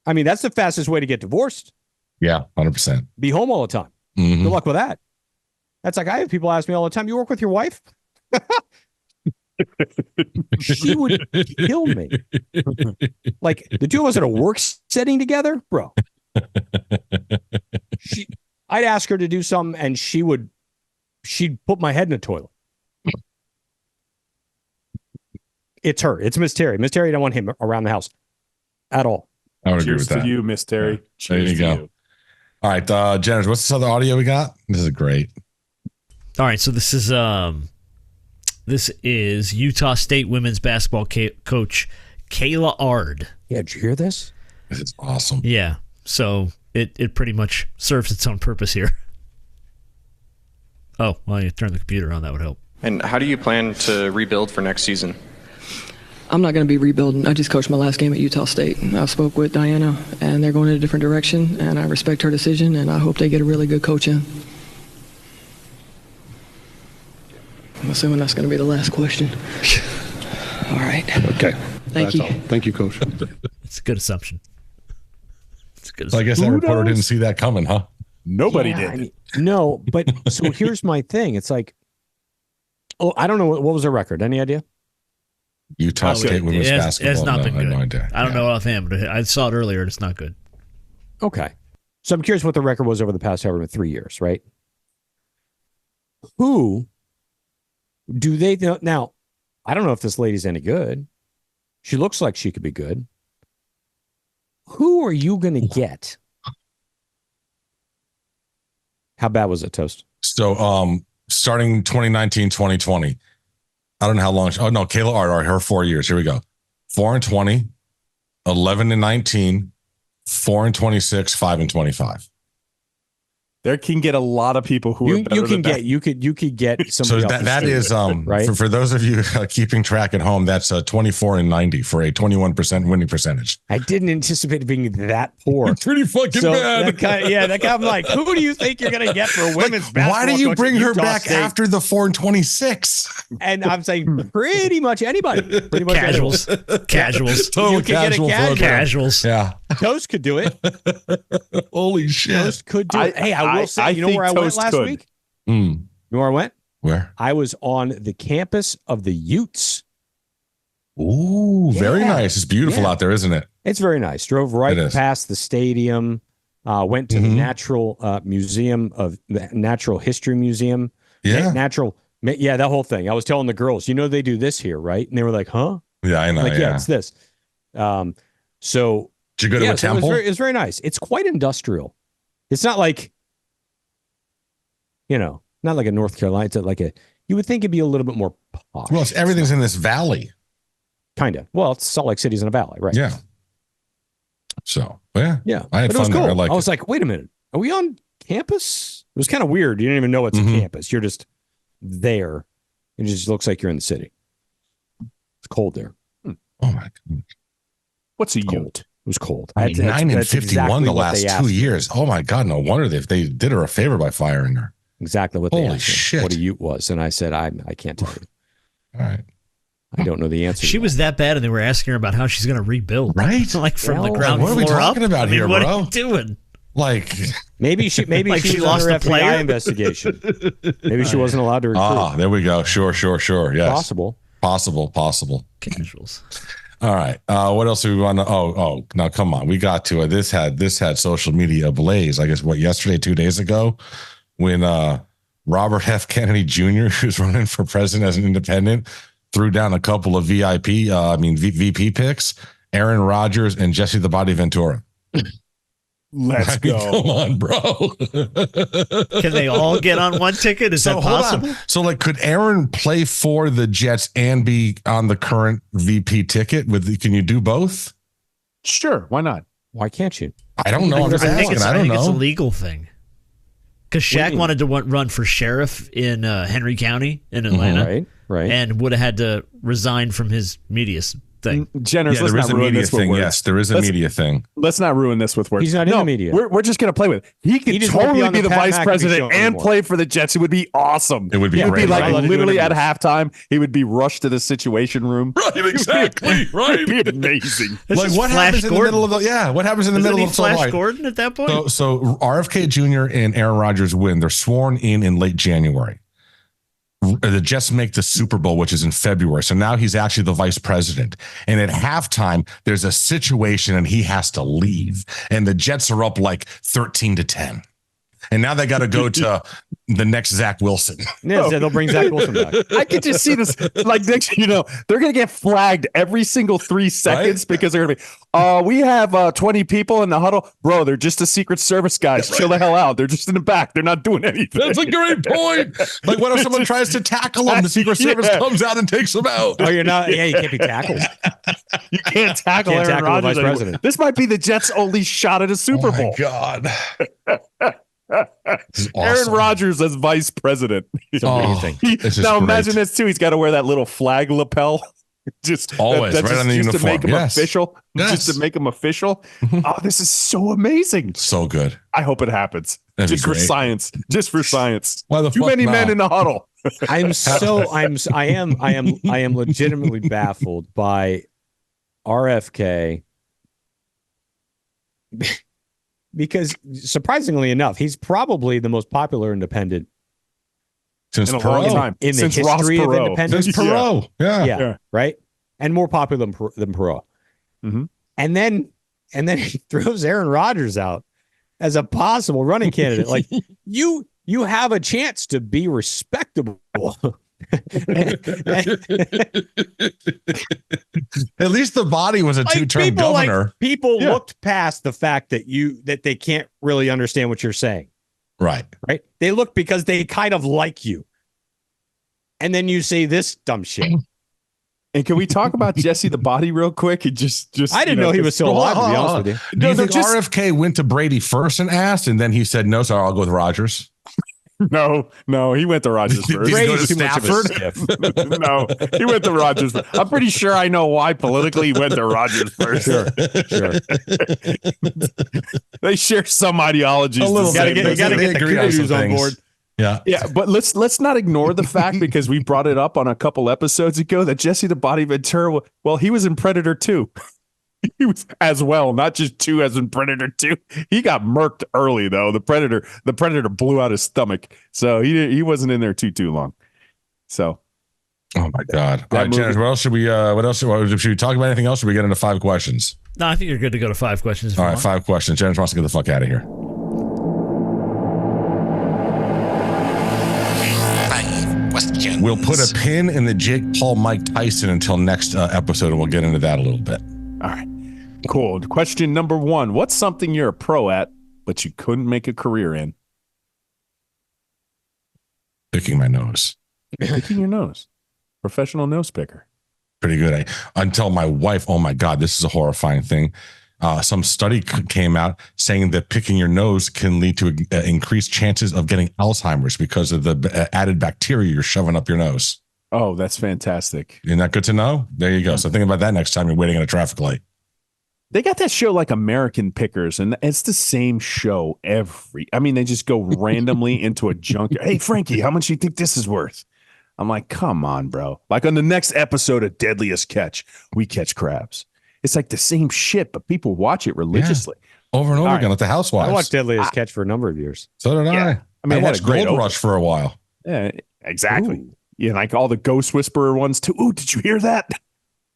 I mean, that's the fastest way to get divorced. Yeah, 100%. Be home all the time. Mm-hmm. Good luck with that. That's like, I have people ask me all the time, you work with your wife? She would kill me. Like, the two of us at a work setting together, bro. I'd ask her to do something, and she'd put my head in a toilet. It's her. It's Miss Terry. Miss Terry don't want him around the house at all. I would agree with that. Cheers to you, Miss Terry. Yeah. Cheers there you go. You. All right, Jenners, what's this other audio we got? This is great. All right, so this is Utah State women's basketball coach Kayla Ard. Yeah, did you hear this? This is awesome. Yeah, so it pretty much serves its own purpose here. Oh, well, you turn the computer on, that would help. And how do you plan to rebuild for next season? I'm not going to be rebuilding. I just coached my last game at Utah State. I spoke with Diana, and they're going in a different direction, and I respect her decision, and I hope they get a really good coach in. I'm assuming that's going to be the last question. All right. Okay. Thank you. All. Thank you, Coach. It's a good assumption. So I guess that reporter didn't see that coming, huh? Nobody did. I mean, no, but so here's my thing. It's like, I don't know. What was their record? Any idea? Utah State women's basketball. It's not been good. No idea. I don't know offhand, but I saw it earlier. It's not good. Okay. So I'm curious what the record was over the past 3 years, right? Who do they know? Now, I don't know if this lady's any good. She looks like she could be good. Who are you going to get? How bad was it, Toast? So starting 2019, 2020. I don't know how long. Kayla Ard, her 4 years. Here we go. 4-20, 11-19, 4-26, 5-25. There can get a lot of people who are better than that. You could get some. So that is right? for those of you keeping track at home, that's 24-90 for a 21% winning percentage. I didn't anticipate it being that poor. Pretty fucking bad. I'm like, who do you think you're gonna get for women's basketball? Why do you coach bring at her Utah back State? after the 4-26? And I'm saying pretty much anybody. Pretty much Casuals. Casuals. Total You could get a casual. Casuals. Yeah. Toast could do it. Holy shit. Toast could do it. Hey, I will say, you know where I went last week? You know where I went? Where? I was on the campus of the Utes. Ooh, very nice. It's beautiful out there, isn't it? It's very nice. Drove right past the stadium. Went to the Natural Museum of the Natural History Museum. Yeah. That whole thing. I was telling the girls, they do this here, right? And they were like, huh? Yeah, I know. Like, yeah, it's this. So did you go to a temple? It was very nice. It's quite industrial. It's not like, not like a North Carolina. It's like you would think it'd be a little bit more posh. Well, everything's in this valley. Kind of. Well, it's Salt Lake City's in a valley, right? Yeah. So, yeah. I had fun cool. there. I was like, wait a minute. Are we on campus? It was kind of weird. You didn't even know it's a campus. You're just there. It just looks like you're in the city. It's cold there. Oh, my God. What's a cold? Ute? It was cold. 9-51 exactly the last 2 years. Oh, my God. No wonder they did her a favor by firing her. Exactly what they Holy asked shit. me, what a Ute was. And I said, I can't tell you. All right. I don't know the answer. She was that bad, and they were asking her about how she's going to rebuild. Right? Like from the ground what floor are we talking up. about here, what bro? are you doing? Like maybe she Like was she lost under a FBI player? investigation. Maybe she wasn't allowed to recruit. there we go. Sure. Yes. Possible. Casuals. All right. What else do we want to? Oh, now come on. We got to it. This had social media ablaze. I guess yesterday, 2 days ago, when Robert F. Kennedy Jr., who's running for president as an independent, threw down a couple of VP picks, Aaron Rodgers and Jesse the Body Ventura. Let's go. Come on, bro. Can they all get on one ticket? Is that possible? So, could Aaron play for the Jets and be on the current VP ticket? Can you do both? Sure. Why not? Why can't you? I don't know. I think it's a know. legal thing. Because Shaq wanted to run for sheriff in Henry County in Atlanta. Right. And would have had to resign from his media thing. Jenners, there is a media thing. Yes, there is a media thing. Let's not ruin this with words. He's not in the media. We're just going to play with it. He could totally be the vice president and play for the Jets. It would be awesome. It would be He would great. be like Right. literally at halftime. He would be rushed to the situation room. Right, exactly. Right. It would be amazing. Like what happens in the middle of what happens in the middle of Flash Gordon at that point? So RFK Jr. and Aaron Rodgers win. They're sworn in late January. The Jets make the Super Bowl, which is in February. So now he's actually the vice president. And at halftime, there's a situation and he has to leave. And the Jets are up like 13-10. And now they got to go to the next Zach Wilson. Yeah, they'll bring Zach Wilson back. I could just see this. Like next, they're going to get flagged every single 3 seconds because they're going to be, we have 20 people in the huddle. Bro, they're just the Secret Service guys. Chill the hell out. They're just in the back. They're not doing anything. That's a great point. Like what if someone tries to tackle him? The Secret Service comes out and takes him out. Oh, you're not. Yeah, you can't be tackled. You can't tackle Aaron Rodgers. the vice president. This might be the Jets' only shot at a Super Bowl. God. Awesome. Aaron Rodgers as vice president. Amazing. Now imagine this too. He's got to wear that little flag lapel. Just always right on the uniform. To make him official. Yes. Just to make him official. Oh, this is so amazing. So good. I hope it happens. That'd just be for great. science. Just for science. Why the Too fuck many not? men in the huddle. I am legitimately baffled by RFK because surprisingly enough, he's probably the most popular independent since in a long time. In the Since Ross history of Perot. independence. Since Perot. Yeah. Right. And more popular than Perot. Mm-hmm. And then he throws Aaron Rodgers out as a possible running candidate. Like you have a chance to be respectable. At least the body was a two-term governor. People looked past the fact that they can't really understand what you're saying. Right. They look because they kind of like you. and then you say this dumb shit. And can we talk about Jesse the Body real quick? It just I didn't know he was still alive, to be honest with you. Do you think RFK went to Brady first and asked, and then he said, no, sorry, I'll go with Rodgers? No, he went to Rodgers first. Brady's too much of a stiff. No, he went to Rodgers first. I'm pretty sure I know why politically he went to Rodgers first. Sure. They share some ideologies. You gotta get the kudos on board. Yeah, but let's not ignore the fact, because we brought it up on a couple episodes ago, that Jesse the Body Ventura, well, he was in Predator 2. He was as well, not just 2 as in Predator 2. He got murked early though. The Predator blew out his stomach, so he wasn't in there too long. So, oh my God! All right, Janice, what else should we? Should we talk about anything else? Or should we get into 5 questions? No, I think you're good to go to 5 questions. All right, 5 questions. Janice wants to get the fuck out of here. We'll put a pin in the Jake Paul Mike Tyson until next episode, and we'll get into that a little bit. All right, cool. Question number 1: what's something you're a pro at but you couldn't make a career in? Picking my nose. Picking your nose. Professional nose picker. Pretty good. Until my wife, oh my God, this is a horrifying thing. Some study came out saying that picking your nose can lead to increased chances of getting Alzheimer's because of the added bacteria you're shoving up your nose. Oh, that's fantastic. Isn't that good to know? There you go. So think about that next time you're waiting at a traffic light. They got that show like American Pickers, and it's the same show they just go randomly into a junkyard. Hey, Frankie, how much do you think this is worth? I'm like, come on, bro. Like on the next episode of Deadliest Catch, we catch crabs. It's like the same shit, but people watch it religiously. Yeah. Over and over again, like the Housewives. I watched Deadliest Catch for a number of years. So did I. I mean, I watched Gold Rush for a while. Yeah, exactly. Ooh. Yeah, like all the Ghost Whisperer ones too. Ooh, did you hear that?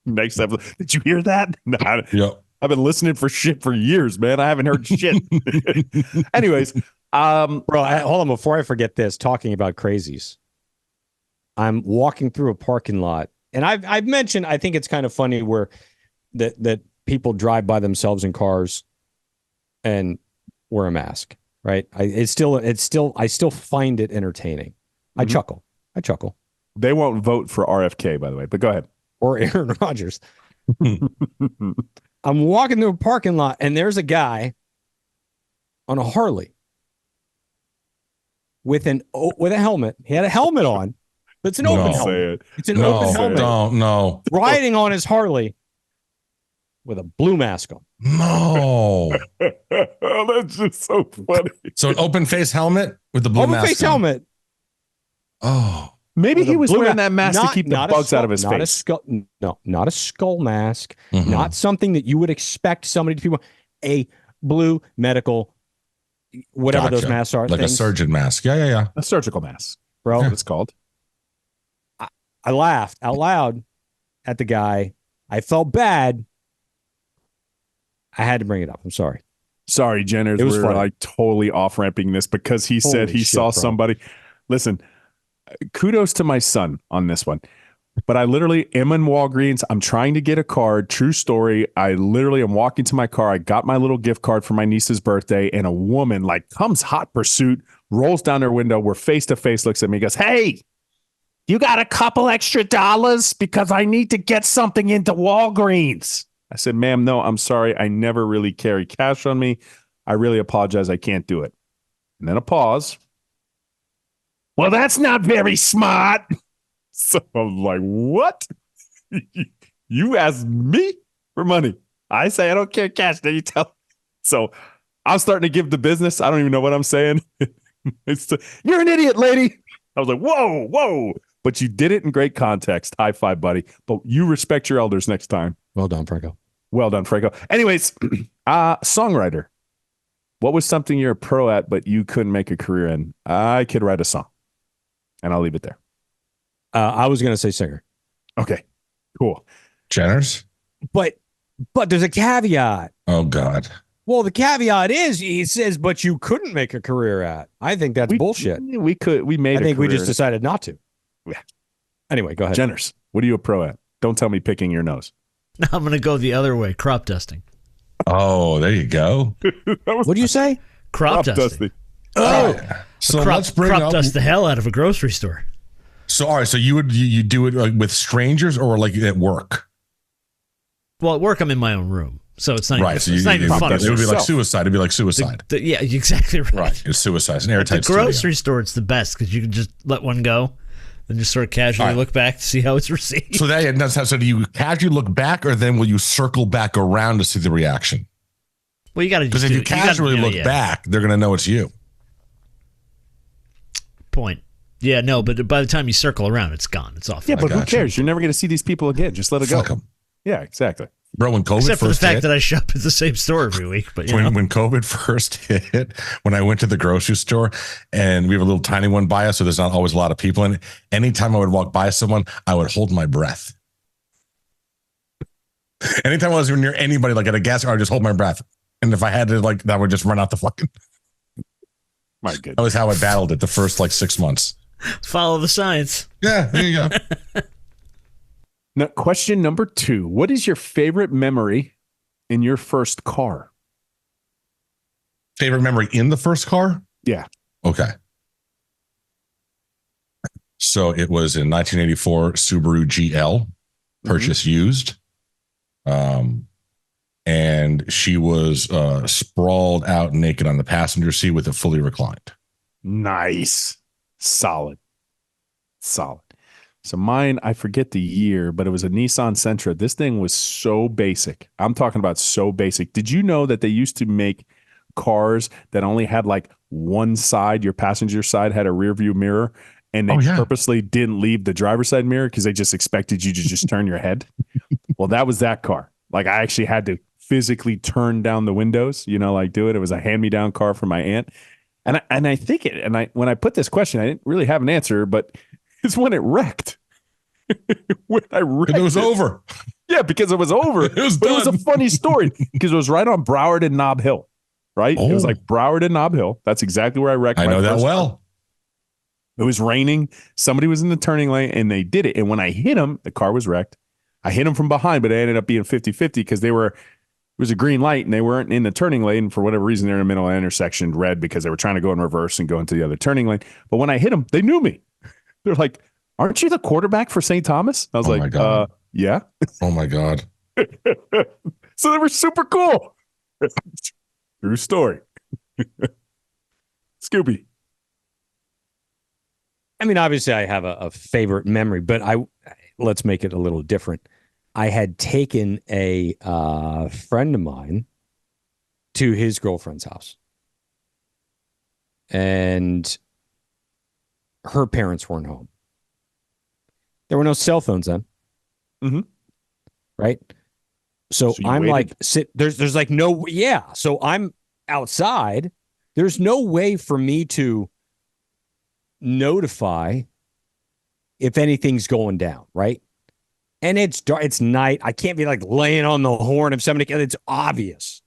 Next episode, did you hear that? No, yep. I've been listening for shit for years, man. I haven't heard shit. Anyways, bro, hold on. Before I forget this, talking about crazies, I'm walking through a parking lot, and I've mentioned, I think it's kind of funny where that people drive by themselves in cars and wear a mask, right? I still find it entertaining. I chuckle. They won't vote for RFK, by the way, but go ahead. Or Aaron Rodgers. I'm walking through a parking lot, and there's a guy on a Harley with a helmet. He had a helmet on, but it's an open helmet. It's an open helmet. No. Riding on his Harley with a blue mask on. No. Oh, that's just so funny. So an open face helmet with the blue mask. Open face helmet. Oh. Maybe he was wearing that mask to keep the bugs out of his face. Not a skull mask. Mm-hmm. Not something that you would expect somebody to be wearing. A blue medical, whatever those masks are. Like a surgeon mask. Yeah. A surgical mask. Bro. That's what it's called. I laughed out loud at the guy. I felt bad. I had to bring it up. I'm sorry. Sorry, Jenners. We're funny. Like totally off-ramping this because he said he saw somebody. Listen, kudos to my son on this one. But I literally am in Walgreens. I'm trying to get a card. True story. I literally am walking to my car. I got my little gift card for my niece's birthday, and a woman comes hot pursuit, rolls down her window. We're face to face, looks at me, goes, "Hey, you got a couple extra dollars? Because I need to get something into Walgreens." I said, "Ma'am, no, I'm sorry. I never really carry cash on me. I really apologize. I can't do it." And then a pause. "Well, that's not very smart." So I'm like, "What? You asked me for money. I say I don't carry cash. Then you tell." So I'm starting to give the business. I don't even know what I'm saying. "You're an idiot, lady." I was like, whoa. But you did it in great context. High five, buddy. But you respect your elders next time. Well done, Franco. Well done, Franco. Anyways, songwriter. What was something you're a pro at, but you couldn't make a career in? I could write a song. And I'll leave it there. I was going to say singer. Okay, cool. Jenners? But there's a caveat. Oh, God. Well, the caveat is, he says, but you couldn't make a career at. I think that's bullshit. We just decided not to. Yeah. Anyway, go ahead. Jenners, what are you a pro at? Don't tell me picking your nose. I'm going to go the other way. Crop dusting. Oh, there you go. What do you say? Crop dusting. Oh, so let's bring crop dust the hell out of a grocery store. So, all right. So you do it like with strangers or like at work? Well, at work, I'm in my own room. So it's not right. even, So it's not even fun. It would be like suicide. It'd be like suicide. Yeah, exactly right. Right. It's suicide. It's an At airtight the grocery studio. store, it's the best because you can just let one go and just sort of casually look back to see how it's received. So so do you casually look back or then will you circle back around to see the reaction? Well, you got to Because if you casually look back, they're going to know it's you. Point. Yeah, no, but by the time you circle around, it's gone. It's off. Yeah, but who cares? You're never going to see these people again. Just let it Fuck go. 'em. Yeah, exactly. Bro, when COVID Except for the first fact hit, that I shop at the same store every week. But when COVID first hit, when I went to the grocery store and we have a little tiny one by us, so there's not always a lot of people in it. Anytime I would walk by someone, I would hold my breath. Anytime I was near anybody, like at a gas car, I would just hold my breath. And if I had to, like, that would just run out the fucking. My goodness. That was how I battled it the first like 6 months. follow the science. Yeah, there you go. Now, question number 2. What is your favorite memory in your first car? Favorite memory in the first car? Yeah. Okay. So it was in 1984 Subaru GL, purchased used. And she was sprawled out naked on the passenger seat with it fully reclined. Nice. Solid. So mine, I forget the year, but it was a Nissan Sentra. This thing was so basic. I'm talking about so basic. Did you know that they used to make cars that only had like one side, your passenger side had a rear view mirror, and they purposely didn't leave the driver's side mirror because they just expected you to just turn your head? Well, that was that car. Like I actually had to physically turn down the windows, like do it. It was a hand-me-down car from my aunt. And I think when I put this question, I didn't really have an answer, but it's when it wrecked. When I wrecked it was over. Yeah, because it was over. It was a funny story because it was right on Broward and Nob Hill, right? It was like Broward and Nob Hill. That's exactly where I wrecked. I know that well. It was raining. Somebody was in the turning lane and they did it. And when I hit him, the car was wrecked. I hit him from behind, but it ended up being 50-50 because it was a green light and they weren't in the turning lane. For whatever reason, they're in the middle of the intersection, red, because they were trying to go in reverse and go into the other turning lane. But when I hit them, they knew me. They're like, "Aren't you the quarterback for St. Thomas?" I was like, yeah. Oh my God. So they were super cool. True story. Scooby. I mean, obviously I have a favorite memory, but let's make it a little different. I had taken a friend of mine to his girlfriend's house, and her parents weren't home. There were no cell phones then. Mm-hmm. Right? So I'm waited? like, there's like no, yeah. So I'm outside. There's no way for me to notify if anything's going down, right? And it's dark, it's night. I can't be like laying on the horn of somebody. It's obvious.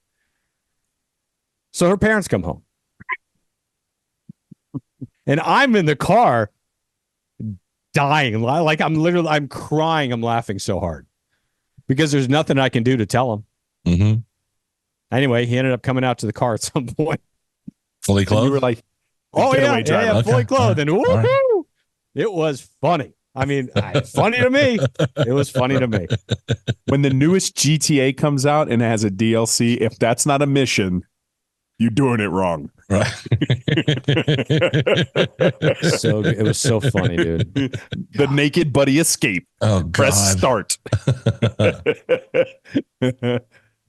So her parents come home. And I'm in the car dying. Like I'm crying. I'm laughing so hard because there's nothing I can do to tell him. Mm-hmm. Anyway, he ended up coming out to the car at some point. Fully clothed? You were like, oh, yeah, driver. fully Okay. clothed. And woohoo! Right. It was funny. I mean, funny to me. It was funny to me. When the newest GTA comes out and has a DLC, if that's not a mission, you're doing it wrong. Right. So good. It was so funny, dude. The naked buddy escape. Oh, God. Press start.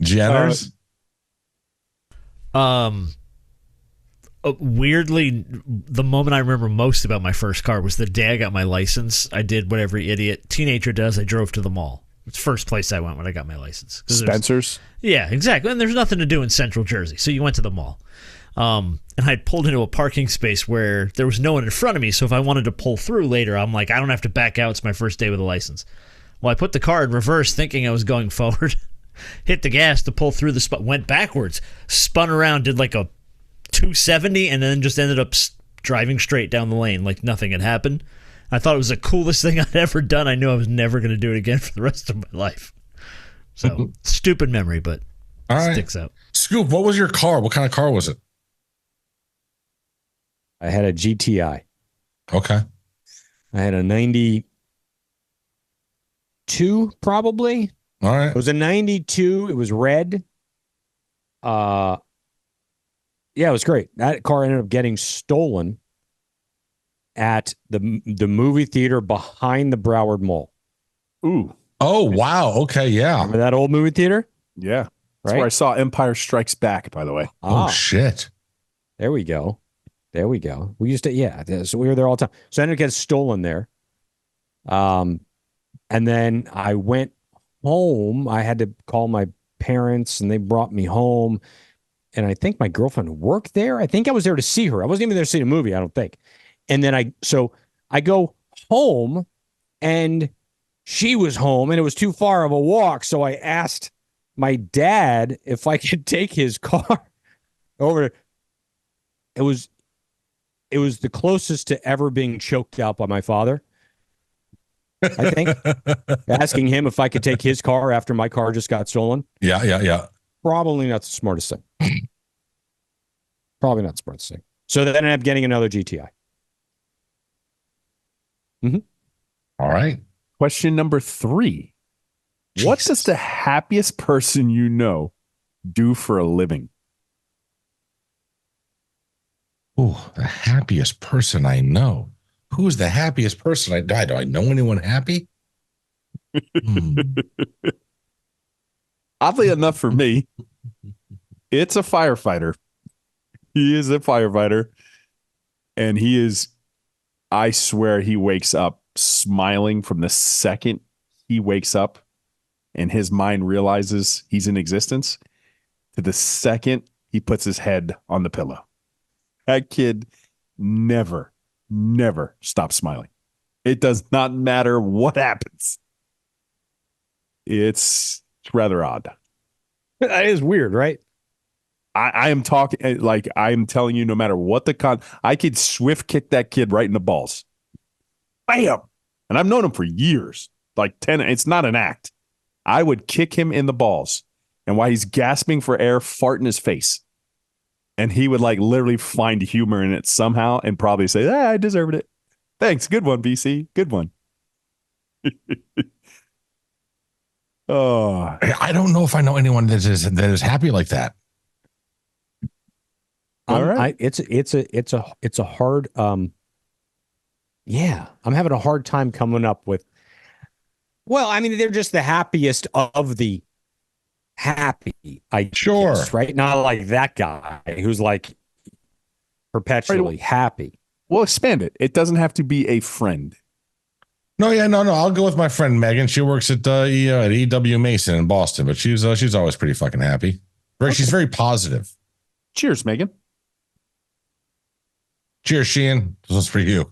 Jenners? Weirdly, the moment I remember most about my first car was the day I got my license. I did what every idiot teenager does. I drove to the mall. It's the first place I went when I got my license. Spencer's? Yeah, exactly. And there's nothing to do in Central Jersey, so you went to the mall. And I pulled into a parking space where there was no one in front of me, so if I wanted to pull through later, I'm like, I don't have to back out. It's my first day with a license. Well, I put the car in reverse thinking I was going forward, hit the gas to pull through the spot, went backwards, spun around, did like a 270, and then just ended up driving straight down the lane like nothing had happened. I thought it was the coolest thing I'd ever done. I knew I was never going to do it again for the rest of my life. So, stupid memory, but sticks out. Scoop, what was your car? What kind of car was it? I had a GTI. Okay. I had a 92, probably. All right. It was a 92. It was red. Yeah, it was great. That car ended up getting stolen at the movie theater behind the Broward Mall. Ooh. Oh, wow. Okay, yeah. Remember that old movie theater? Yeah. That's Right? where I saw Empire Strikes Back, by the way. Oh, shit. There we go. There we go. We used to, yeah. So we were there all the time. So I ended up getting stolen there. And then I went home. I had to call my parents, and they brought me home. And I think my girlfriend worked there. I think I was there to see her. I wasn't even there to see the movie, I don't think. And then I go home, and she was home, and it was too far of a walk. So I asked my dad if I could take his car over. It was the closest to ever being choked out by my father, I think. Asking him if I could take his car after my car just got stolen. Yeah. Probably not the smartest thing. Probably not the smartest thing. So then I ended up getting another GTI. All right. Question number 3. What does the happiest person you know do for a living? Oh, the happiest person I know. Who's the happiest person I know? Do I know anyone happy? Oddly enough for me, it's a firefighter. He is a firefighter. And he is, I swear, he wakes up smiling from the second he wakes up and his mind realizes he's in existence to the second he puts his head on the pillow. That kid never stops smiling. It does not matter what happens. It's rather odd. That is weird, right? I am talking like I am telling you, no matter what I could swift kick that kid right in the balls. Bam! And I've known him for years, like 10. It's not an act. I would kick him in the balls, and while he's gasping for air, fart in his face. And he would like literally find humor in it somehow and probably say, I deserved it. Thanks. Good one, BC. Good one. Oh, I don't know if I know anyone that is happy like that. All right. It's a hard, yeah, I'm having a hard time coming up with, well, I mean, they're just the happiest of the happy, I guess, right? Not like that guy who's like perpetually happy. Well, expand it. It doesn't have to be a friend. No. I'll go with my friend Megan. She works at EW Mason in Boston, but she's always pretty fucking happy. She's very positive. Cheers, Megan. Cheers, Sheehan. This one's for you.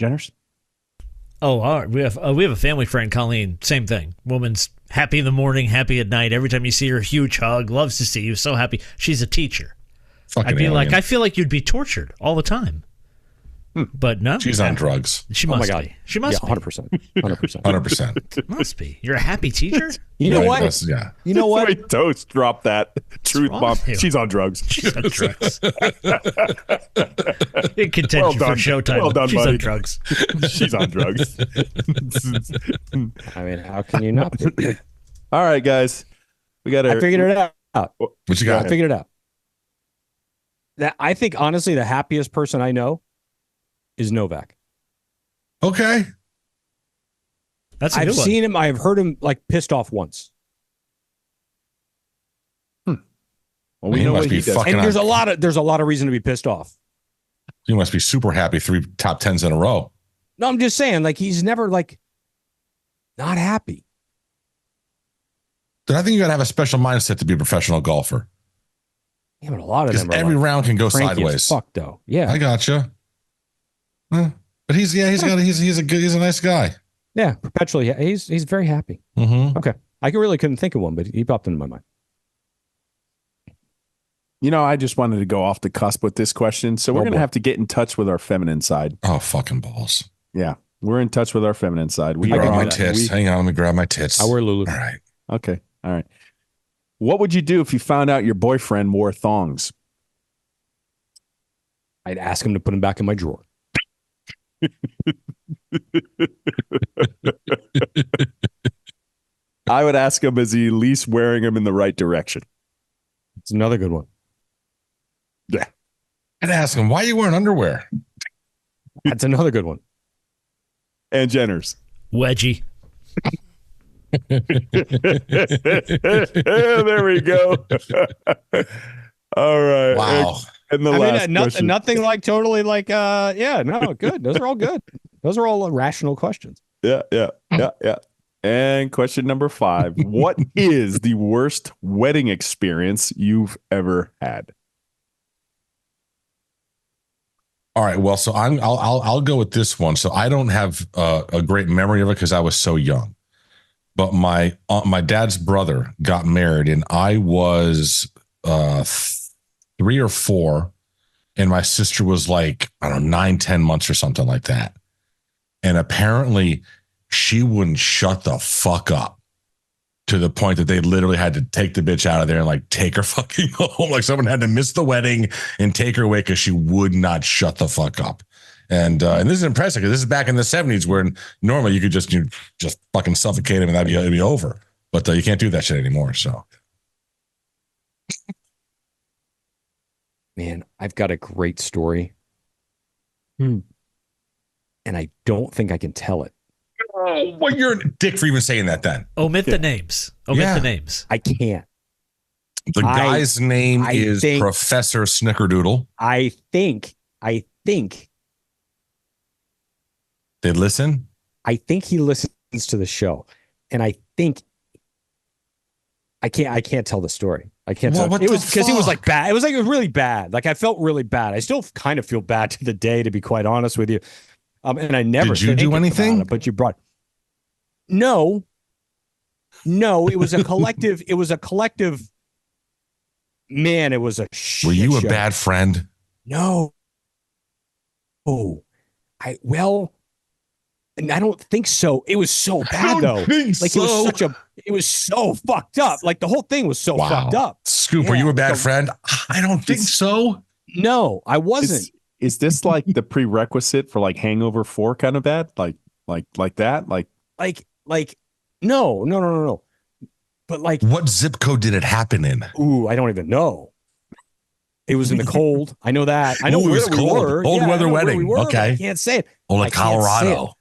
Jenners? Oh, all right. We have a family friend, Colleen. Same thing. Woman's happy in the morning, happy at night. Every time you see her, huge hug. Loves to see you. So happy. She's a teacher. Fucking I'd be alien. like, I feel like you'd be tortured all the time. But no, she's on drugs. She must be. She must be. 100%. 100%. Must be. You're a happy teacher? You know what? Yeah. You know what? Wait, Toast dropped that truth bomb. She's on drugs. She's on drugs. In contention for Showtime. Well done, She's buddy. on drugs. She's on drugs. I mean, how can you not be? All right, guys. We got I figured it out. What you got? I figured it out. That I think, honestly, the happiest person I know is Novak. Okay. That's a I've good one. seen him. I've heard him like pissed off once. Well, we He know must what be he does. fucking- And there's a lot of reason to be pissed off. You must be super happy. 3 top 10s in a row. No, I'm just saying, like, he's never like not happy. Then I think you got to have a special mindset to be a professional golfer. Yeah, but a lot of Because them are every like round can go cranky as sideways. fuck, though. Yeah, I gotcha. But he's a nice guy. yeah, perpetually. He's very happy. Mm-hmm. Okay, I really couldn't think of one, but he popped into my mind. You know, I just wanted to go off the cusp with this question. So we're going to have to get in touch with our feminine side. Oh, fucking balls. Yeah, we're in touch with our feminine side. We Grab are my on- tits. Hang on, let me grab my tits. I wear Lulu. All right. Okay. All right. What would you do if you found out your boyfriend wore thongs? I'd ask him to put them back in my drawer. I would ask him, is he at least wearing them in the right direction? It's another good one. Yeah. I'd ask him, why are you wearing underwear? That's another good one. And Jenner's. Wedgie. There we go. All right. Wow. And the last question. Nothing like totally like, yeah, no, good. Those are all good. Those are all rational questions. Yeah. And question number 5. What is the worst wedding experience you've ever had? All right. Well, so I'll go with this one. So I don't have a great memory of it because I was so young. But my dad's brother got married, and I was 3 or 4, and my sister was like, I don't know, 9, 10 months or something like that. And apparently she wouldn't shut the fuck up to the point that they literally had to take the bitch out of there and like take her fucking home. Like someone had to miss the wedding and take her away because she would not shut the fuck up. And this is impressive because this is back in the 70s where normally you could just fucking suffocate him and it'd be over. But you can't do that shit anymore. So, Man, I've got a great story. And I don't think I can tell it. oh, well, you're a dick for even saying that then. Omit the names. Omit the names. I can't. The guy's name is Professor Snickerdoodle. I think. They listen? I think he listens to the show. And I think I can't tell the story. I can't tell it was because it was like bad. It was really bad. Like I felt really bad. I still kind of feel bad to the day, to be quite honest with you. And I never did you do anything? But you brought no. It was a collective. It was a collective. Man, it was a shit Were you a show. bad friend? No. Oh, and I don't think so. It was so bad though. It was so fucked up. Like the whole thing was so fucked up. Scoop, were you a bad friend? I don't think so. No, I wasn't. Is this like the prerequisite for like Hangover 4 kind of bad? Like that? Like no. But like, what zip code did it happen in? Ooh, I don't even know. It was in the cold. I know that. I know it where was we cold. were. Cold weather wedding. Okay. I can't say it. Oh, like Colorado.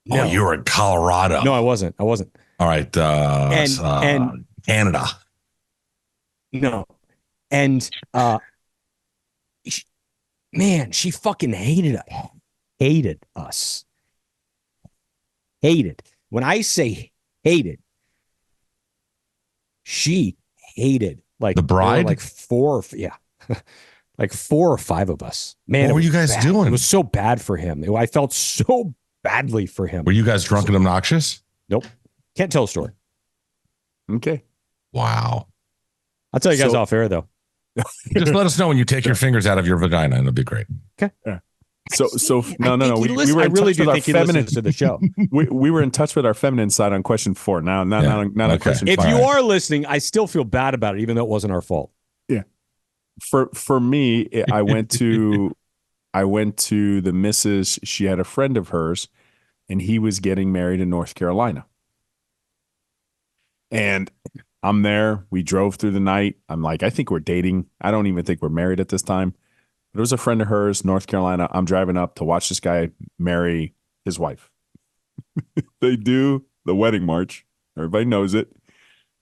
No. Oh, you were in Colorado. No, I wasn't. All right. And Canada. No. And she fucking hated us. Hated. When I say hated, she hated like the bride, like 4, like 4 or 5 of us. Man, what were you guys doing? It was so bad for him. I felt so badly for him. Were you guys drunk and obnoxious? Nope. Can't tell a story. Okay. Wow. I'll tell you guys off air though. Just let us know when you take your fingers out of your vagina, and it'll be great. Okay. Yeah. So no. We were I in really touch do with our think he feminine listens to the show. we were in touch with our feminine side on question 4. Not on question 5. If you are listening, I still feel bad about it, even though it wasn't our fault. Yeah. For me, I went to the missus. She had a friend of hers, and he was getting married in North Carolina. And I'm there. We drove through the night. I'm like, I think we're dating. I don't even think we're married at this time. But it was a friend of hers, North Carolina. I'm driving up to watch this guy marry his wife. They do the wedding march. Everybody knows it.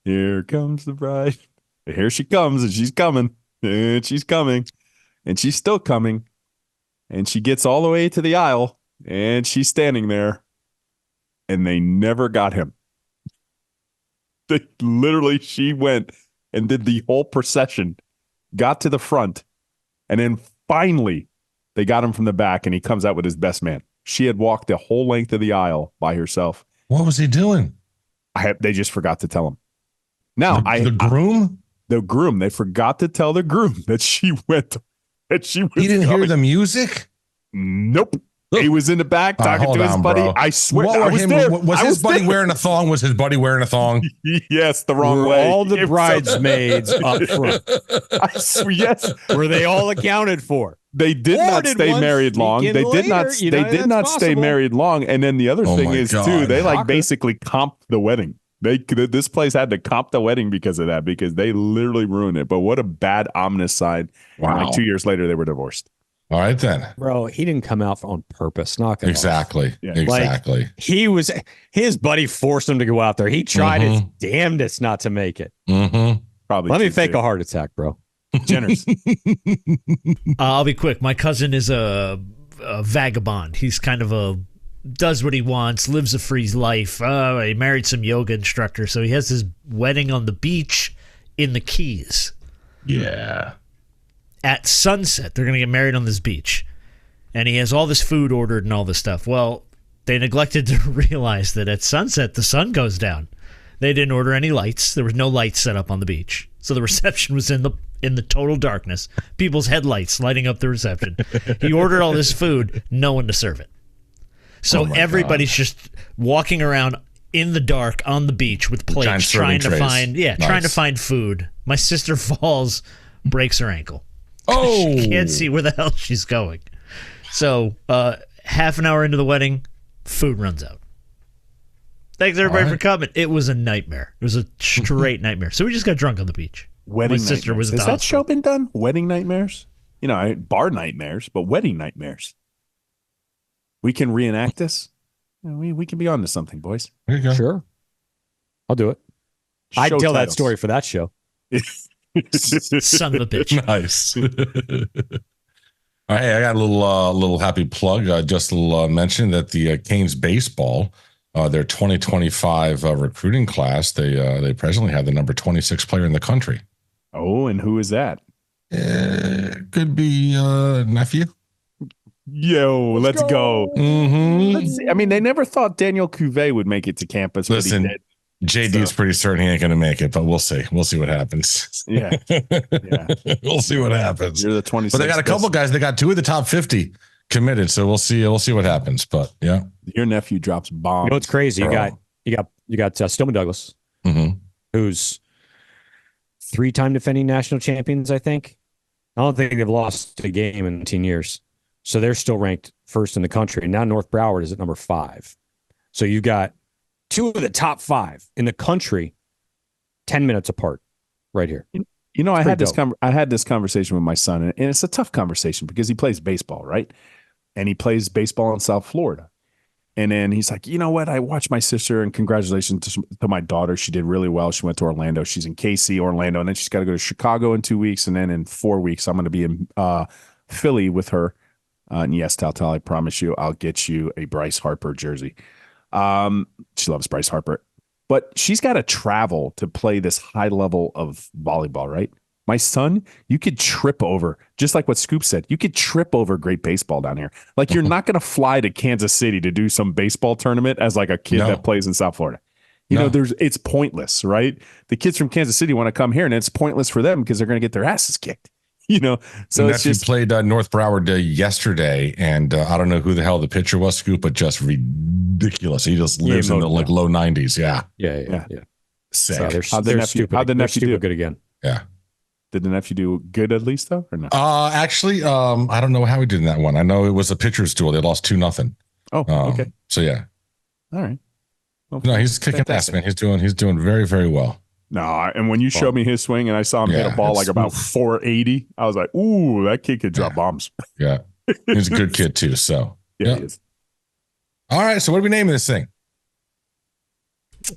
Here comes the bride. Here she comes, and she's coming. And she's coming. And she's still coming. And she gets all the way to the aisle, and she's standing there. And they never got him. She went and did the whole procession, got to the front, and then finally they got him from the back, and he comes out with his best man. She had walked the whole length of the aisle by herself. What was he doing? They just forgot to tell him. Now, the groom? The groom. They forgot to tell the groom that she went. That she was. He didn't hear the music? Nope. He was in the back talking to his buddy. Bro. I swear, What I were was him, there. Was his buddy wearing a thong? Was his buddy wearing a thong? Yes, the wrong Were way. all the bridesmaids up front? I swear, yes. Were they all accounted for? They did Or not did stay one married long. sneak They in did not. later? You They know, did that's not stay possible. married long. And then the other Oh thing my is too, God. they like Shocker. basically comped the wedding. This place had to comp the wedding because of that, because they literally ruined it. But what a bad, ominous side. Wow. Like 2 years later, they were divorced. All right, then. Bro, he didn't come out on purpose. Not gonna lie. Exactly. Yeah. Exactly. His buddy forced him to go out there. He tried his damnedest not to make it. Probably. Let me true, fake too. a heart attack, bro. Generous. I'll be quick. My cousin is a vagabond. He's kind of does what he wants, lives a free life. He married some yoga instructor, so he has his wedding on the beach in the Keys. Yeah. At sunset, they're going to get married on this beach. And he has all this food ordered and all this stuff. Well, they neglected to realize that at sunset, the sun goes down. They didn't order any lights. There was no lights set up on the beach. So the reception was in the total darkness. People's headlights lighting up the reception. He ordered all this food, no one to serve it. So everybody's just walking around in the dark on the beach with plates, Giant serving trying to trays. find food. My sister falls, breaks her ankle. Oh. She can't see where the hell she's going. So half an hour into the wedding, food runs out. Thanks everybody for coming. It was a nightmare. It was a straight nightmare. So we just got drunk on the beach. Wedding My sister was at Has the that show hospital. been done? Wedding Nightmares? You know, bar nightmares, but wedding nightmares. We can reenact this. We can be on to something, boys. There you go. Sure. I'll do it. I'd Show tell that titles. story for that show. Son of a bitch. Nice. All right, hey, I got a little happy plug. Just a little mention that the Canes baseball, their 2025 recruiting class, they presently have the number 26 player in the country. Oh, and who is that? Could be nephew. Yo, let's go. Mm-hmm. Let's see. I mean, they never thought Daniel Cuvée would make it to campus. But he Listen, did. JD's pretty certain he ain't going to make it, but we'll see. We'll see what happens. Yeah. We'll see what happens. You're the 26th. But they got a couple guys. They got two of the top 50 committed, so we'll see. We'll see what happens. But yeah, Your nephew drops bombs. You know what's crazy? Bro. You got Stillman Douglas, mm-hmm. who's 3-time defending national champions, I think. I don't think they've lost a game in 10 years. So they're still ranked first in the country. And now North Broward is at number 5. So you've got two of the top 5 in the country, 10 minutes apart right here. You know, I had this dope. I had this conversation with my son, and it's a tough conversation because he plays baseball, right? And he plays baseball in South Florida. And then he's like, you know what? I watched my sister, and congratulations to my daughter. She did really well. She went to Orlando. She's in KC, Orlando, and then she's got to go to Chicago in 2 weeks. And then in 4 weeks, I'm going to be in Philly with her. And yes, Tal, I promise you, I'll get you a Bryce Harper jersey. She loves Bryce Harper. But she's got to travel to play this high level of volleyball, right? My son, you could trip over, just like what Scoop said, you could trip over great baseball down here. Like you're not going to fly to Kansas City to do some baseball tournament as like a kid that plays in South Florida. You know, it's pointless, right? The kids from Kansas City want to come here, and it's pointless for them because they're going to get their asses kicked. You know, so and it's just played North Broward yesterday, and I don't know who the hell the pitcher was, Scoop, but just ridiculous. He just lives in the like low 90s. Yeah, Yeah. sick. So How'd the they're nephew- stupid. how'd the They're nephew do? stupid good again. Yeah. Did the nephew do good at least though, or no? Actually, I don't know how he did in that one. I know it was a pitcher's duel. They lost 2-0. Oh, okay, So yeah, all right. Well, no, he's kicking fantastic. ass, man. He's doing very, very well. No, and when you showed me his swing and I saw him hit a ball like about 480, I was like, "Ooh, that kid could drop bombs." Yeah, he's a good kid too. So Yeah, he is. All right. So what are we naming this thing?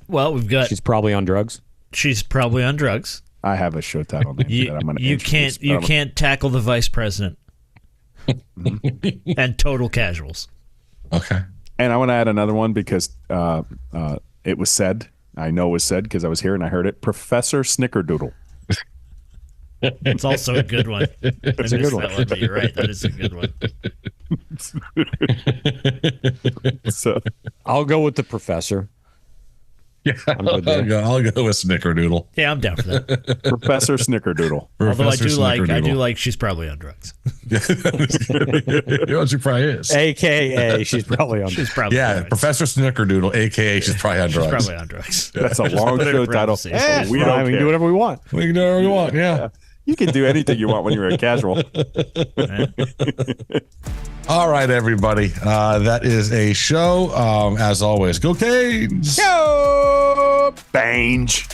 Well, we've got. She's probably on drugs. She's probably on drugs. I have a show title name that I'm going to. You can't tackle the vice president. And total casuals. Okay. And I want to add another one because it was said. I know it was said because I was here and I heard it. Professor Snickerdoodle. It's also a good one. It's a good one. But you're right. That is a good one. So I'll go with the professor. Yeah, I'll go with Snickerdoodle. Yeah, I'm down for that. Professor Snickerdoodle. Although I do like she's probably on drugs. She probably is. AKA, she's probably on. She's probably Yeah, on drugs. Professor Snickerdoodle, AKA she's probably on drugs. She's probably on drugs. That's a long show title. We can do whatever we want. We can do whatever we want. Yeah. You can do anything you want when you're a casual. All right, everybody. That is a show. As always, go Canes! Go Bange!